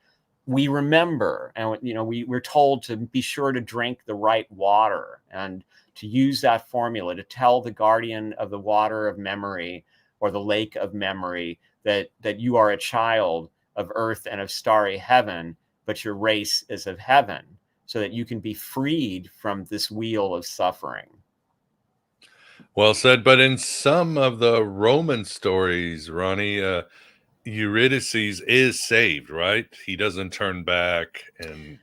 we remember, and we're told to be sure to drink the right water and to use that formula to tell the guardian of the water of memory or the lake of memory that you are a child of earth and of starry heaven, but your race is of heaven, so that you can be freed from this wheel of suffering.
Well said. But in some of the Roman stories, Ronnie, Eurydice is saved, right? He doesn't turn back, and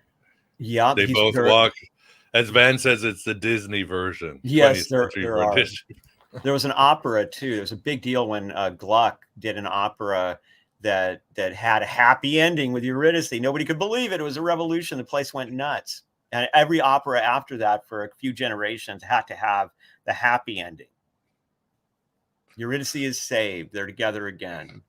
they both walk. As Van says, it's the Disney version.
Yes, there was an opera too. There was a big deal when Gluck did an opera that had a happy ending with Eurydice. Nobody could believe it. It was a revolution. The place went nuts. And every opera after that for a few generations had to have the happy ending. Eurydice is saved. They're together again.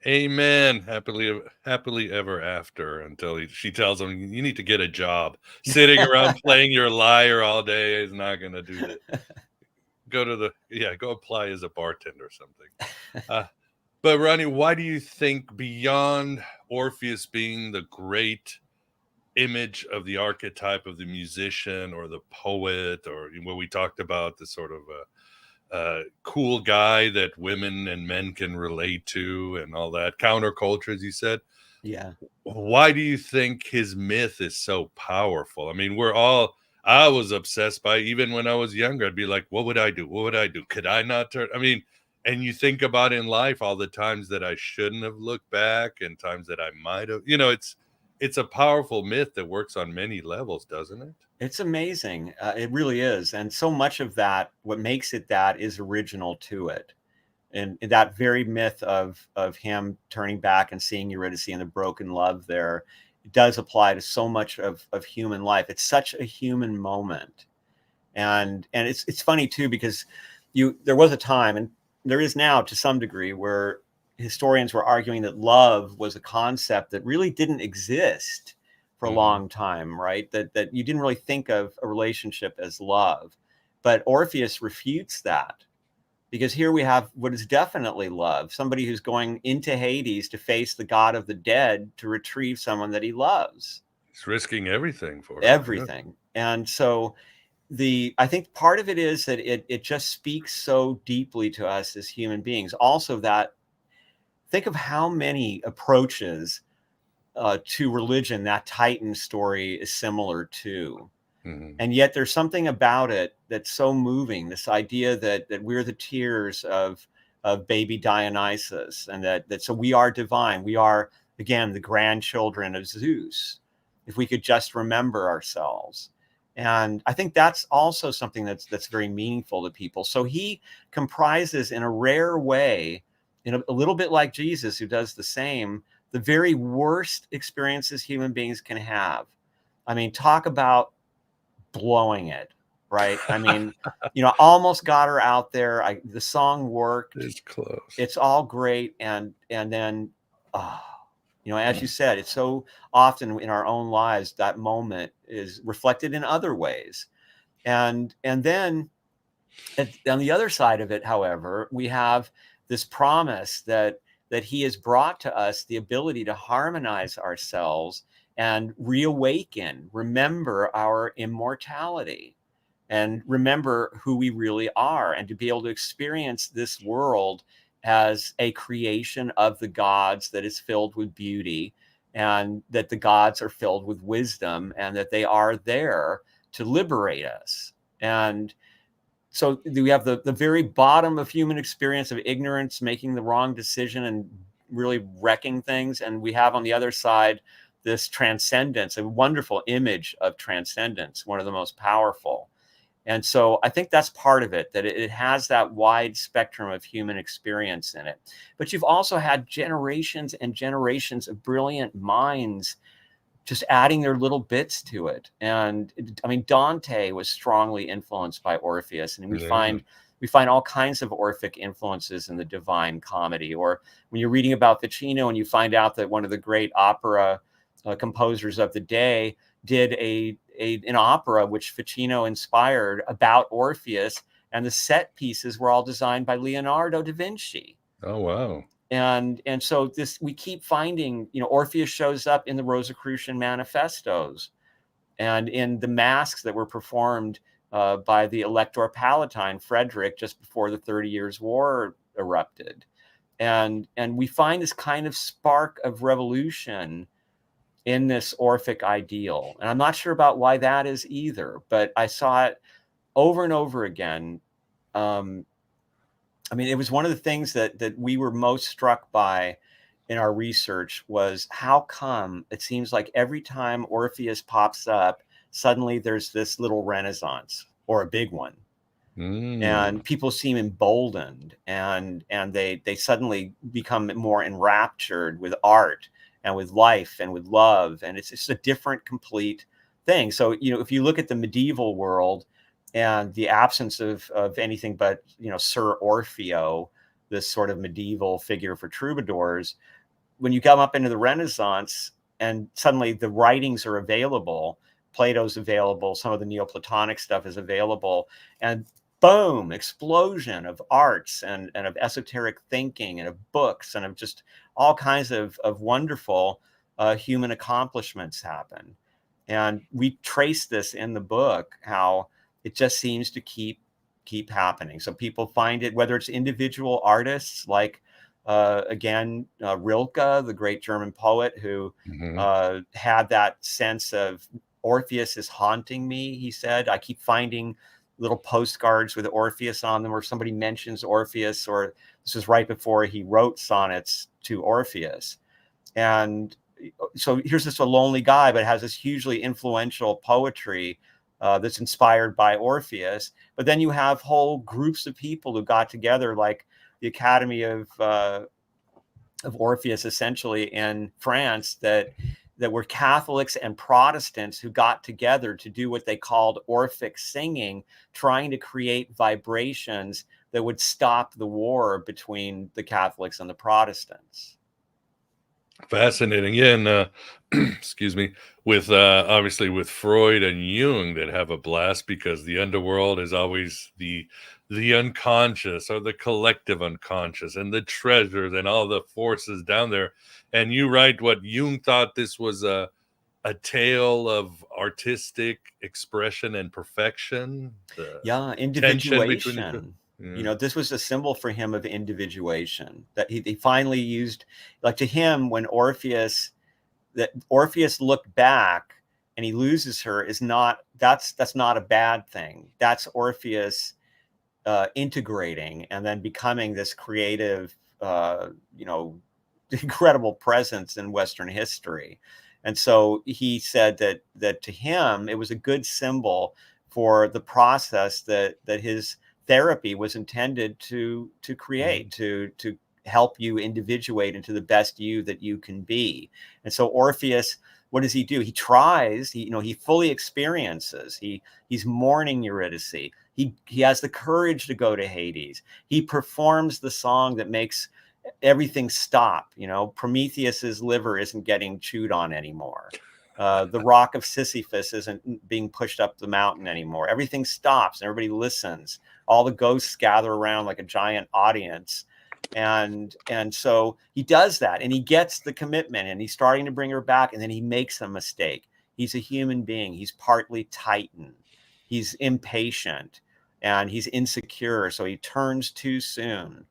Amen. Happily ever after, until she tells him, you need to get a job. Sitting around playing your lyre all day is not going to do that. Go apply as a bartender or something. But Ronnie, why do you think, beyond Orpheus being the great image of the archetype of the musician or the poet, or what we talked about, the sort of cool guy that women and men can relate to and all that, counterculture, as you said.
Yeah.
Why do you think his myth is so powerful? I mean, I was obsessed by, even when I was younger, I'd be like, what would I do? What would I do? Could I not turn? I mean, and you think about in life all the times that I shouldn't have looked back and times that I might have, it's a powerful myth that works on many levels, doesn't it?
It's amazing. It really is. And so much of that, what makes it that is original to it. And that very myth of him turning back and seeing Eurydice and the broken love there, it does apply to so much of human life. It's such a human moment. And it's funny too, because there was a time, and there is now to some degree, where historians were arguing that love was a concept that really didn't exist for a long time, right? That you didn't really think of a relationship as love. But Orpheus refutes that, because here we have what is definitely love, somebody who's going into Hades to face the god of the dead to retrieve someone that he loves.
He's risking everything for her.
Everything. Yeah. And so I think part of it is that it just speaks so deeply to us as human beings. Also, that think of how many approaches to religion that Titan story is similar to. And yet there's something about it that's so moving, this idea that we're the tears of baby Dionysus, and that so we are divine. We are, again, the grandchildren of Zeus, if we could just remember ourselves. And I think that's also something that's very meaningful to people. So he comprises, in a rare way, in a little bit like Jesus, who does the same, the very worst experiences human beings can have. I mean, talk about blowing it, right? I mean, almost got her out there. The song worked.
It's close.
It's all great. And then, as you said, it's so often in our own lives, that moment is reflected in other ways. And then on the other side of it, however, we have this promise that he has brought to us the ability to harmonize ourselves and reawaken, remember our immortality, and remember who we really are, and to be able to experience this world as a creation of the gods that is filled with beauty, and that the gods are filled with wisdom, and that they are there to liberate us. And so we have the very bottom of human experience of ignorance, making the wrong decision and really wrecking things. And we have on the other side this transcendence, a wonderful image of transcendence, one of the most powerful. And so I think that's part of it, that it has that wide spectrum of human experience in it. But you've also had generations and generations of brilliant minds just adding their little bits to it. And I mean, Dante was strongly influenced by Orpheus, and we find all kinds of Orphic influences in the Divine Comedy. Or when you're reading about Ficino and you find out that one of the great opera composers of the day did an opera which Ficino inspired about Orpheus, and the set pieces were all designed by Leonardo da Vinci.
Oh, wow.
And so we keep finding, Orpheus shows up in the Rosicrucian manifestos and in the masks that were performed by the Elector Palatine Frederick just before the 30 Years' War erupted. And we find this kind of spark of revolution in this Orphic ideal. And I'm not sure about why that is either, but I saw it over and over again. I mean, it was one of the things that we were most struck by in our research, was how come it seems like every time Orpheus pops up, suddenly there's this little renaissance, or a big one. And people seem emboldened, and they suddenly become more enraptured with art and with life and with love. And it's just a different, complete thing. So, if you look at the medieval world and the absence of anything but, Sir Orfeo, this sort of medieval figure for troubadours, when you come up into the Renaissance and suddenly the writings are available, Plato's available, some of the Neoplatonic stuff is available, and boom, explosion of arts and of esoteric thinking and of books and of just all kinds of wonderful human accomplishments happen. And we trace this in the book, how it just seems to keep happening. So people find it, whether it's individual artists like, Rilke, the great German poet, who had that sense of Orpheus is haunting me, he said. I keep finding little postcards with Orpheus on them, or somebody mentions Orpheus, or this was right before he wrote sonnets to Orpheus. And so here's this a lonely guy, but has this hugely influential poetry that's inspired by Orpheus. But then you have whole groups of people who got together, like the Academy of Orpheus, essentially in France, that were Catholics and Protestants who got together to do what they called Orphic singing, trying to create vibrations that would stop the war between the Catholics and the Protestants.
Fascinating. Yeah, and excuse me, with obviously with Freud and Jung that have a blast because the underworld is always the unconscious or the collective unconscious and the treasures and all the forces down there. And you write what Jung thought this was a tale of artistic expression and perfection. The
Yeah,
tension between the two.
individuation. You
Yeah.
know, this was a symbol for him of individuation, that he finally used, like to him, when Orpheus looked back and he loses her, is not, that's not a bad thing. That's Orpheus integrating and then becoming this creative, you know, incredible presence in Western history. And so he said that to him, it was a good symbol for the process that his therapy was intended to create, to help you individuate into the best you that you can be. And so Orpheus, what does he do? He tries, he fully experiences, he's mourning Eurydice. He has the courage to go to Hades. He performs the song that makes everything stop. Prometheus's liver isn't getting chewed on anymore. The rock of Sisyphus isn't being pushed up the mountain anymore. Everything stops and everybody listens. All the ghosts gather around like a giant audience. And so he does that, and he gets the commitment, and he's starting to bring her back, and then he makes a mistake. He's a human being. He's partly Titan. He's impatient, and he's insecure, so he turns too soon.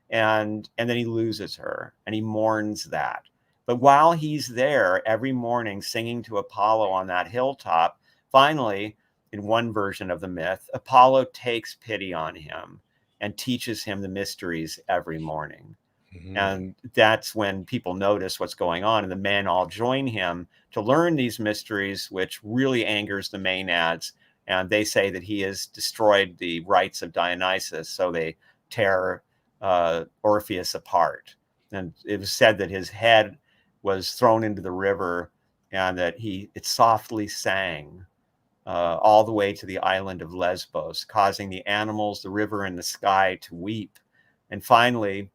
And then he loses her, and he mourns that. But while he's there every morning singing to Apollo on that hilltop, finally, in one version of the myth, Apollo takes pity on him and teaches him the mysteries every morning. Mm-hmm. And that's when people notice what's going on, and the men all join him to learn these mysteries, which really angers the Maenads. And they say that he has destroyed the rites of Dionysus, so they tear Orpheus apart. And it was said that his head was thrown into the river, and that it softly sang all the way to the island of Lesbos, causing the animals, the river, and the sky to weep. And finally,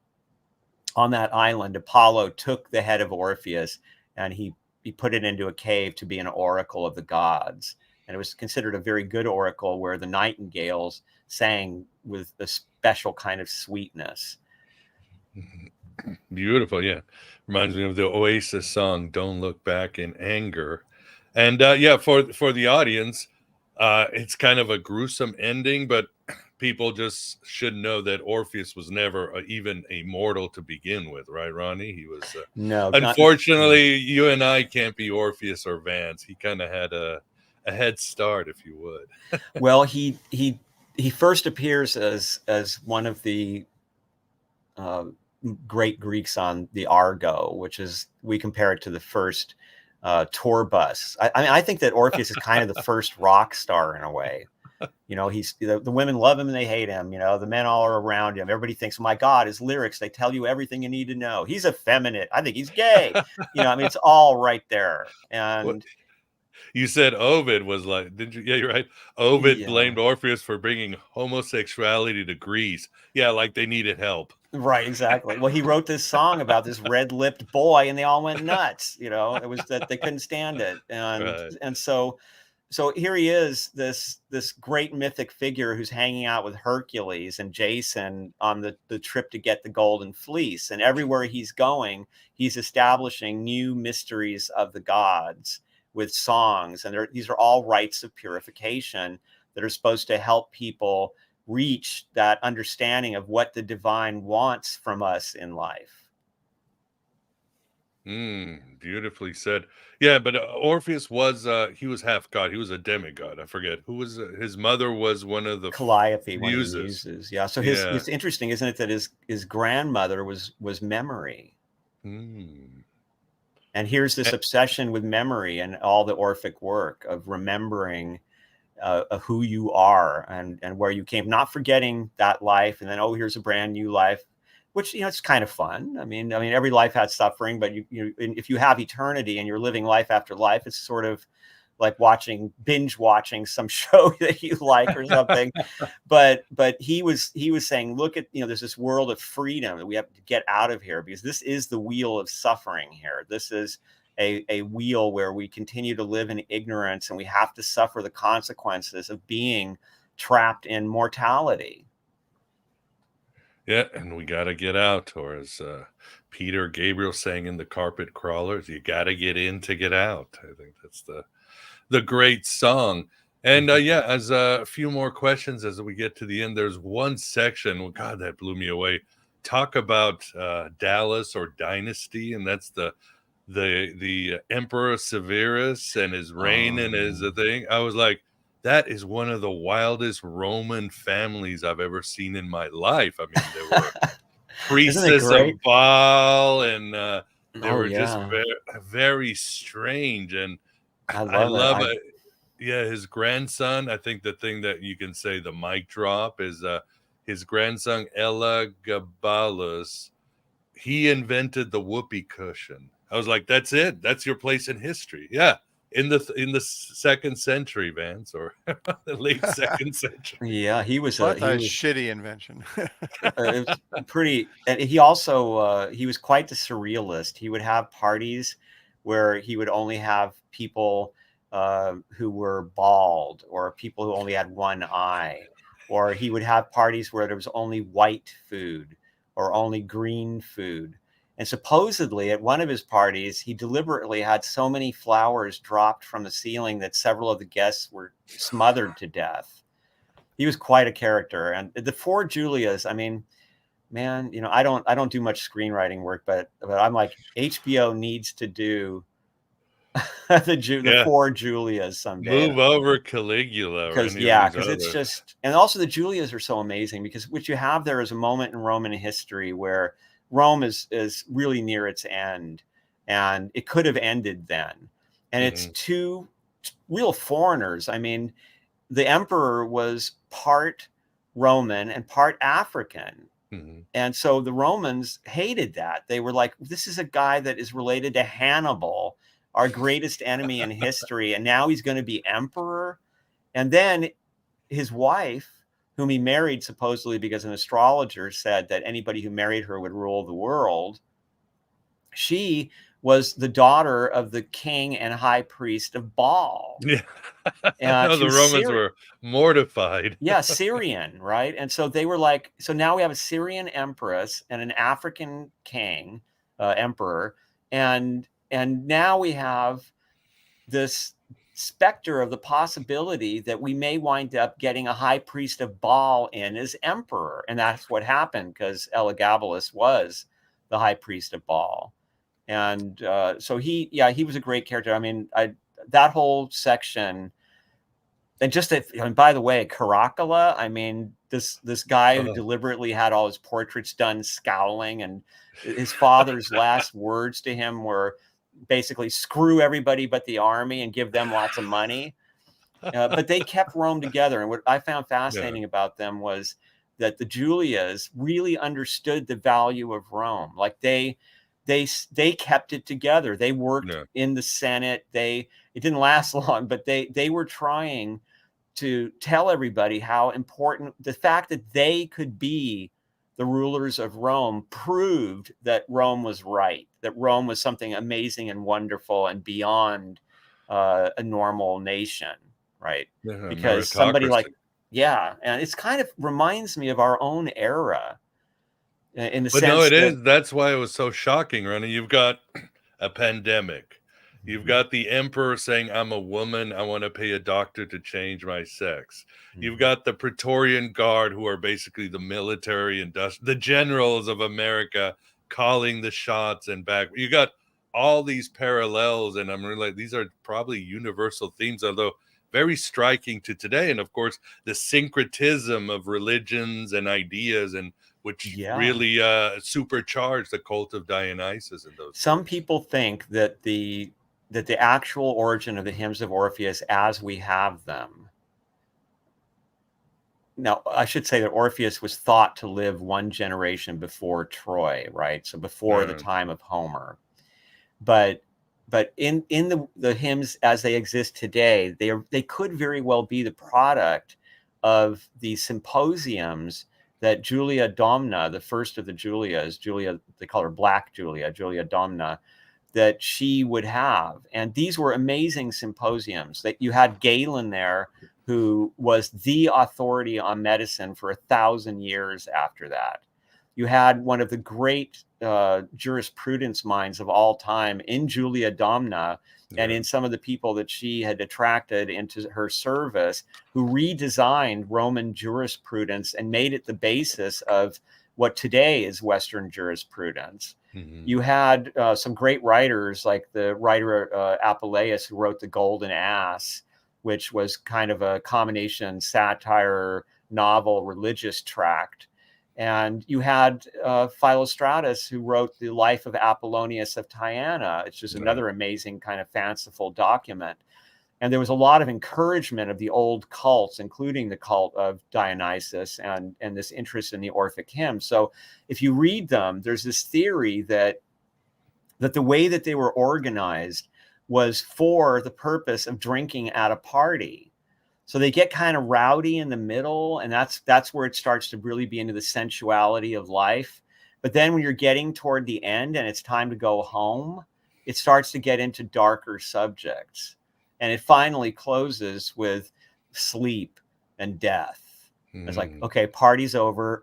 on that island, Apollo took the head of Orpheus, and he put it into a cave to be an oracle of the gods. And it was considered a very good oracle, where the nightingales sang with a special kind of sweetness.
Beautiful. Yeah. Reminds me of the Oasis song, Don't Look Back in Anger. And for the audience, it's kind of a gruesome ending, but people just should know that Orpheus was never even a mortal to begin with, right, Ronnie? He was
no.
Unfortunately, you and I can't be Orpheus or Vance. He kind of had a head start, if you would.
Well, he first appears as one of the great Greeks on the Argo, which is, we compare it to the first tour bus. I think that Orpheus is kind of the first rock star in a way. He's the women love him and they hate him. The men all are around him. Everybody thinks, oh my God, his lyrics, they tell you everything you need to know. He's effeminate. I think he's gay. It's all right there. And
what? You said Ovid was like, did you? Yeah, you're right. Ovid blamed Orpheus for bringing homosexuality to Greece. Yeah, like they needed help.
Right, exactly. Well, he wrote this song about this red-lipped boy, and they all went nuts. It was that they couldn't stand it, and so here he is, this great mythic figure who's hanging out with Hercules and Jason on the trip to get the golden fleece, and everywhere he's going, he's establishing new mysteries of the gods with songs, and these are all rites of purification that are supposed to help people reach that understanding of what the divine wants from us in life.
Beautifully said. Yeah, but Orpheus was he was half god. He was a demigod. I forget who was his mother was one of the
Calliope, one of the muses. Yeah. So it's interesting, isn't it, that his grandmother was memory. And here's this obsession with memory and all the Orphic work of remembering who you are and where you came, not forgetting that life, and then, oh, here's a brand new life, which, it's kind of fun. I mean, every life has suffering, but if you have eternity and you're living life after life, it's sort of like binge watching some show that you like or something. but he was saying, look at, there's this world of freedom that we have to get out of here, because this is the wheel of suffering here. This is a wheel where we continue to live in ignorance, and we have to suffer the consequences of being trapped in mortality.
Yeah, and we got to get out, or as Peter Gabriel sang in the Carpet Crawlers, you got to get in to get out. I think that's the great song. And as a few more questions as we get to the end, there's one section, well, God, that blew me away. Talk about Dallas or dynasty, and that's the Emperor Severus and his reign and his thing. I was like, that is one of the wildest Roman families I've ever seen in my life. I mean, they were priestess of Baal, and they were just very, very strange. And I love it. Yeah, his grandson. I think the thing that you can say, the mic drop, is his grandson Elagabalus. He invented the whoopee cushion. I was like, that's it. That's your place in history. Yeah. In the second century, Vance, or the late second century.
Yeah, he was
a shitty invention.
It was pretty. And he also he was quite the surrealist. He would have parties where he would only have people who were bald, or people who only had one eye, or he would have parties where there was only white food or only green food. And supposedly at one of his parties, he deliberately had so many flowers dropped from the ceiling that several of the guests were smothered to death. He was quite a character. And the four Julias, I mean, man, I don't do much screenwriting work, but I'm like, HBO needs to do the four Julias someday.
Move over Caligula.
Because it's just, and also the Julias are so amazing, because what you have there is a moment in Roman history where Rome is really near its end, and it could have ended then. And it's two real foreigners. I mean, the emperor was part Roman and part African. And so the Romans hated that. They were like, this is a guy that is related to Hannibal, our greatest enemy in history, and now he's going to be emperor. And then his wife, whom he married supposedly because an astrologer said that anybody who married her would rule the world, she was the daughter of the king and high priest of Baal.
Yeah. No, the Romans were mortified.
Yeah, Syrian, right? And so they were like, so now we have a Syrian empress and an African king, emperor, and now we have this specter of the possibility that we may wind up getting a high priest of Baal in as emperor. And that's what happened, because Elagabalus was the high priest of Baal. And so he was a great character. I mean, that whole section, and just by the way, Caracalla, I mean, this guy who deliberately had all his portraits done scowling, and his father's last words to him were basically, screw everybody but the army and give them lots of money. But they kept Rome together. And what I found fascinating about them was that the Julias really understood the value of Rome. Like they kept it together. They worked in the Senate. It didn't last long, but they were trying to tell everybody how important the fact that they could be the rulers of Rome proved that Rome was right, that Rome was something amazing and wonderful and beyond a normal nation, right?
Yeah,
because somebody like, and it's kind of reminds me of our own era in the sense.
No, it is. That's why it was so shocking, Ronnie. You've got a pandemic. You've got the emperor saying, I'm a woman. I want to pay a doctor to change my sex. You've got the Praetorian Guard, who are basically the military the generals of America, calling the shots and back. You got all these parallels, and I'm really like, these are probably universal themes, although very striking to today. And of course, the syncretism of religions and ideas and which
Yeah.
really supercharged the cult of Dionysus in those
Some
books.
people think that the actual origin of the hymns of Orpheus as we have them. Now, I should say that Orpheus was thought to live one generation before Troy, right? So before the time of Homer. But in the hymns as they exist today, they could very well be the product of the symposiums that Julia Domna, the first of the Julias, Julia, they call her Black Julia, Julia Domna, that she would have. And these were amazing symposiums. That you had Galen there, who was the authority on medicine for 1,000 years after that. You had one of the great jurisprudence minds of all time in Julia Domna, and in some of the people that she had attracted into her service, who redesigned Roman jurisprudence and made it the basis of what today is Western jurisprudence. You had some great writers, like the writer Apuleius, who wrote The Golden Ass, which was kind of a combination satire, novel, religious tract. And you had Philostratus, who wrote The Life of Apollonius of Tyana. It's just another amazing kind of fanciful document. And there was a lot of encouragement of the old cults, including the cult of Dionysus and this interest in the Orphic hymns. So if you read them, there's this theory that the way that they were organized was for the purpose of drinking at a party. So they get kind of rowdy in the middle, and that's where it starts to really be into the sensuality of life. But then when you're getting toward the end and it's time to go home, it starts to get into darker subjects. And it finally closes with sleep and death. It's like, okay, party's over,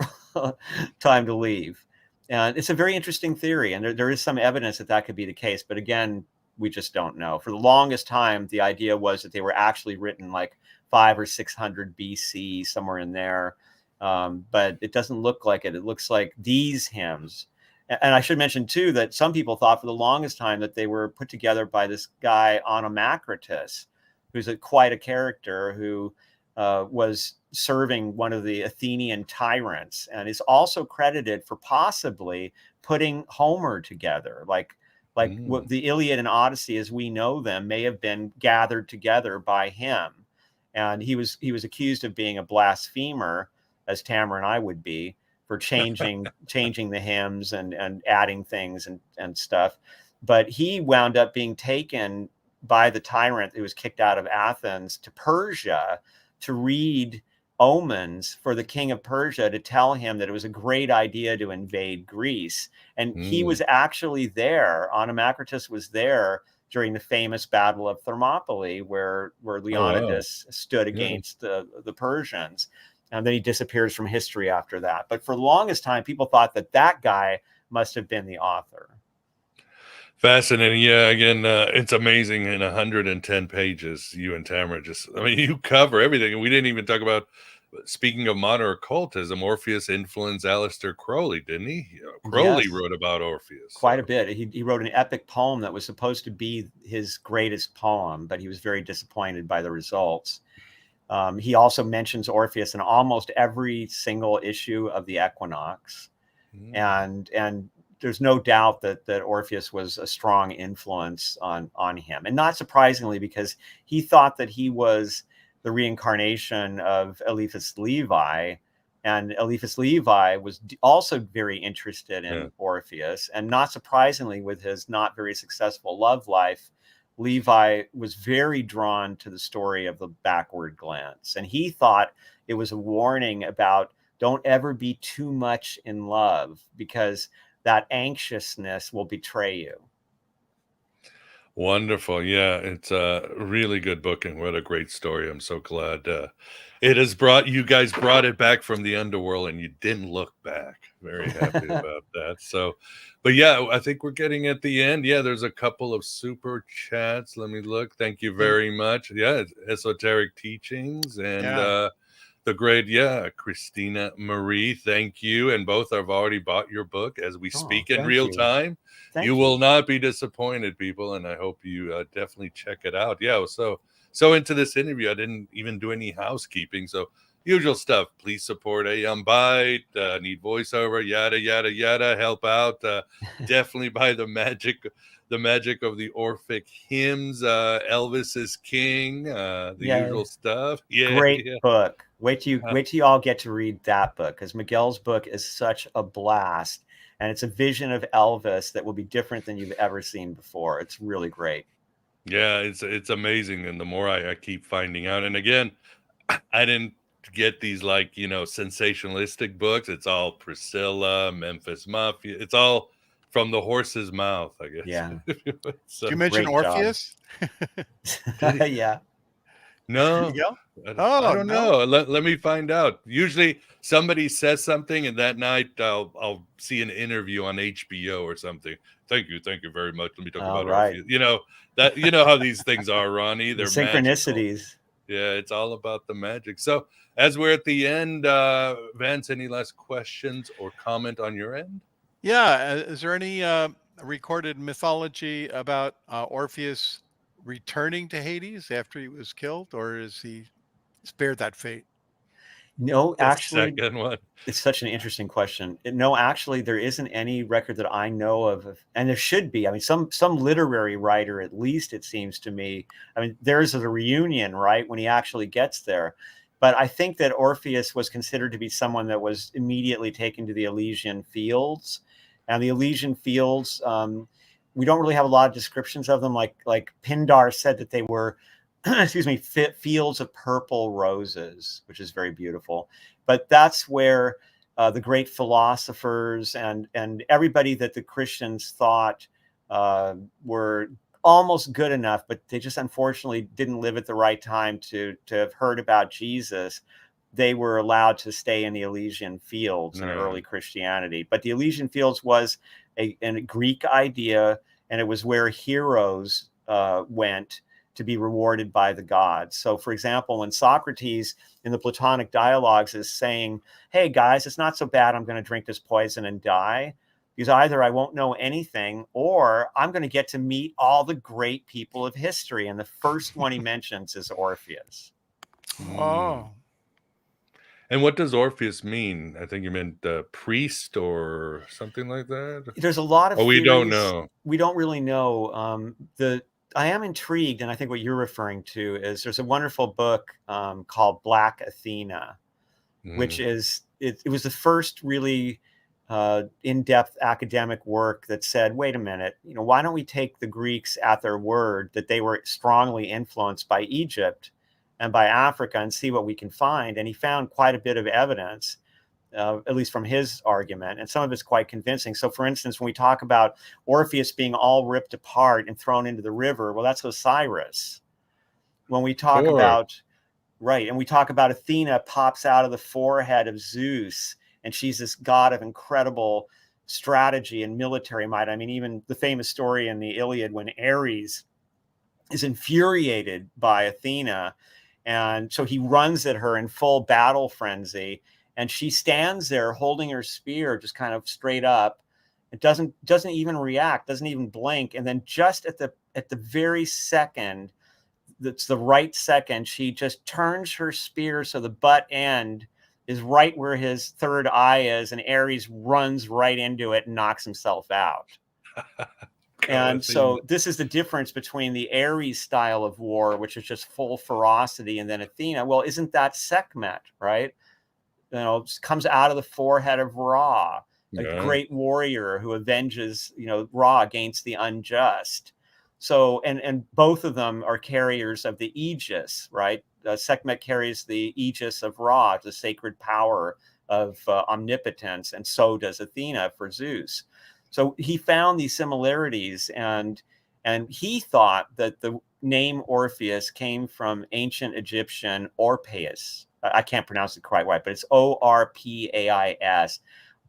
time to leave. And it's a very interesting theory. And there is some evidence that could be the case. But again, we just don't know. For the longest time, the idea was that they were actually written like 500 or 600 BC, somewhere in there. But it doesn't look like it. It looks like these hymns. And I should mention, too, that some people thought for the longest time that they were put together by this guy, Onomacritus, who's quite a character, who was serving one of the Athenian tyrants, and is also credited for possibly putting Homer together. Like what the Iliad and Odyssey, as we know them, may have been gathered together by him. And he was accused of being a blasphemer, as Tamara and I would be, for changing the hymns and adding things and stuff. But he wound up being taken by the tyrant who was kicked out of Athens to Persia to read omens for the king of Persia, to tell him that it was a great idea to invade Greece. And he was actually there. Onomacritus was there during the famous Battle of Thermopylae, where Leonidas stood against the Persians. And then he disappears from history after that. But for the longest time, people thought that guy must have been the author.
Fascinating. Yeah, again, it's amazing. In 110 pages, you and Tamara you cover everything. And we didn't even talk about, speaking of modern occultism, Orpheus influenced Aleister Crowley, didn't he? Crowley wrote about Orpheus.
Quite a bit. He wrote an epic poem that was supposed to be his greatest poem, but he was very disappointed by the results. He also mentions Orpheus in almost every single issue of the Equinox. And there's no doubt that Orpheus was a strong influence on him. And not surprisingly, because he thought that he was the reincarnation of Eliphas Levi. And Eliphas Levi was also very interested in Orpheus. And not surprisingly, with his not very successful love life, Levi was very drawn to the story of the backward glance. And he thought it was a warning about, don't ever be too much in love, because that anxiousness will betray you.
Wonderful. Yeah, it's a really good book, and what a great story. I'm so glad it has you guys brought it back from the underworld, and you didn't look back. Very happy about that. So, but yeah, I think we're getting at the end. Yeah, there's a couple of super chats. Let me look. Thank you very much. Yeah, Esoteric Teachings and the great, Christina Marie. Thank you. And both have already bought your book as we speak in real time. You will not be disappointed, people, and I hope you definitely check it out. Yeah, so into this interview, I didn't even do any housekeeping. So usual stuff. Please support AM Byte. Need voiceover, yada yada yada. Help out. Definitely buy the magic of the Orphic Hymns. Elvis is King. The
Yeah,
usual stuff. Yeah,
great
yeah.
book. Wait till you all get to read that book, because Miguel's book is such a blast, and it's a vision of Elvis that will be different than you've ever seen before. It's really great.
Yeah, it's amazing, and the more I keep finding out, and again, I didn't get these like sensationalistic books. It's all Priscilla, Memphis Mafia. It's all from the horse's mouth, I guess.
Yeah,
So
Did you mention
great job.
Orpheus?
did he?
Yeah.
No,
Miguel?
I
Oh,
don't
no.
know. Let me find out. Usually somebody says something, and that night I'll see an interview on HBO or something. Thank you very much. Let me talk
All
about
right.
Orpheus. That how these things are, Ronnie.
The
They're magical.
synchronicities.
Yeah, it's all about the magic. So as we're at the end, Vance, any last questions or comment on your end?
Yeah. Is there any recorded mythology about Orpheus returning to Hades after he was killed, or is he spared that fate?
No,
The
actually,
second one.
it's such an interesting question. No, actually, there isn't any record that I know and there should be. I mean, some literary writer, at least it seems to me. I mean, there's a reunion, right, when he actually gets there. But I think that Orpheus was considered to be someone that was immediately taken to the Elysian Fields, and the Elysian Fields. We don't really have a lot of descriptions of them. Like Pindar said that they were, excuse me, fields of purple roses, which is very beautiful. But that's where the great philosophers and everybody that the Christians thought were almost good enough, but they just unfortunately didn't live at the right time to have heard about Jesus. They were allowed to stay in the Elysian Fields in early Christianity. But the Elysian Fields was a Greek idea, and it was where heroes went to be rewarded by the gods. So, for example, when Socrates in the Platonic dialogues is saying, hey, guys, it's not so bad, I'm going to drink this poison and die, because either I won't know anything or I'm going to get to meet all the great people of history. And the first one he mentions is Orpheus.
Oh,
And what does Orpheus mean? I think you meant priest or something like that.
There's a lot of
Oh, we don't
theories.
know.
We don't really know. I am intrigued, and I think what you're referring to is there's a wonderful book called Black Athena, which is it was the first really in-depth academic work that said, wait a minute, why don't we take the Greeks at their word that they were strongly influenced by Egypt and by Africa and see what we can find? And he found quite a bit of evidence, at least from his argument, and some of it's quite convincing. So, for instance, when we talk about Orpheus being all ripped apart and thrown into the river, well, that's Osiris. When we talk about, right, and we talk about Athena pops out of the forehead of Zeus, and she's this god of incredible strategy and military might. I mean, even the famous story in the Iliad when Ares is infuriated by Athena, and so he runs at her in full battle frenzy, and she stands there holding her spear just kind of straight up. It doesn't even react, doesn't even blink, and then just at the very second, that's the right second, she just turns her spear so the butt end is right where his third eye is, and Ares runs right into it and knocks himself out. And so this is the difference between the Ares style of war, which is just full ferocity, and then Athena. Well, isn't that Sekhmet, right? Comes out of the forehead of Ra, a great warrior who avenges, Ra against the unjust. So, and both of them are carriers of the Aegis, right? Sekhmet carries the Aegis of Ra, the sacred power of omnipotence, and so does Athena for Zeus. So he found these similarities, and he thought that the name Orpheus came from ancient Egyptian Orpheus. I can't pronounce it quite right, but it's Orpais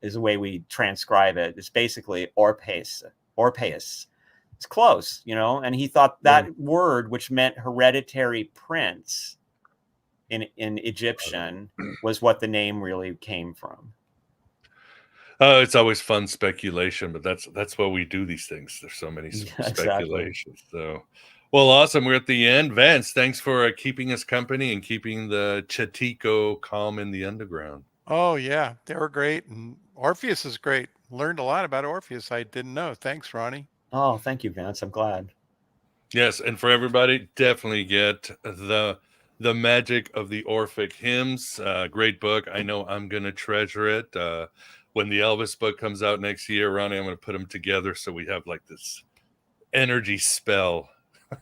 is the way we transcribe it. It's basically Orpheus. It's close, and he thought that word, which meant hereditary prince in Egyptian, was what the name really came from.
It's always fun speculation, but that's why we do these things. There's so many speculations. So, Well, awesome. We're at the end. Vance, thanks for keeping us company and keeping the Chatico calm in the underground.
Oh yeah, they were great, and Orpheus is great. Learned a lot about Orpheus I didn't know. Thanks, Ronnie.
Oh, thank you, Vance. I'm glad.
Yes, and for everybody, definitely get the magic of the Orphic Hymns. Great book. I know I'm going to treasure it. When the Elvis book comes out next year, Ronnie, I'm going to put them together so we have like this energy spell.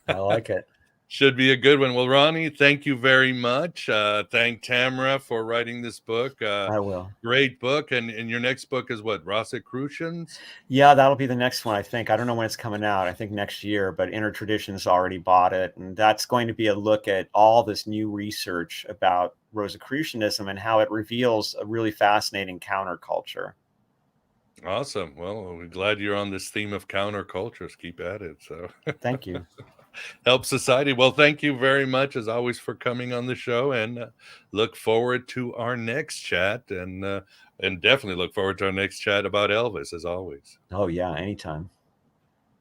I like it.
Should be a good one. Well, Ronnie, thank you very much. Thank Tamara for writing this book.
I will.
Great book. And your next book is what? Rosicrucians?
Yeah, that'll be the next one, I think. I don't know when it's coming out. I think next year, but Inner Traditions already bought it. And that's going to be a look at all this new research about Rosicrucianism and how it reveals a really fascinating counterculture.
Awesome. Well, we're glad you're on this theme of countercultures. Keep at it. So
Thank you.
help society. Well, thank you very much, as always, for coming on the show, and look forward to our next chat, and definitely look forward to our next chat about Elvis, as always.
Oh, yeah, anytime.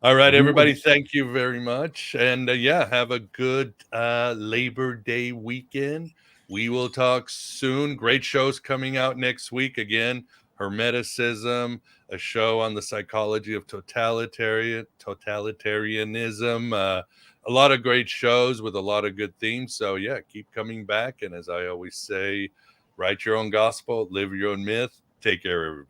All right, everybody, thank you very much, and yeah, have a good Labor Day weekend. We will talk soon. Great shows coming out next week. Again, Hermeticism, a show on the psychology of totalitarianism. A lot of great shows with a lot of good themes. So yeah, keep coming back. And as I always say, write your own gospel, live your own myth. Take care, everybody.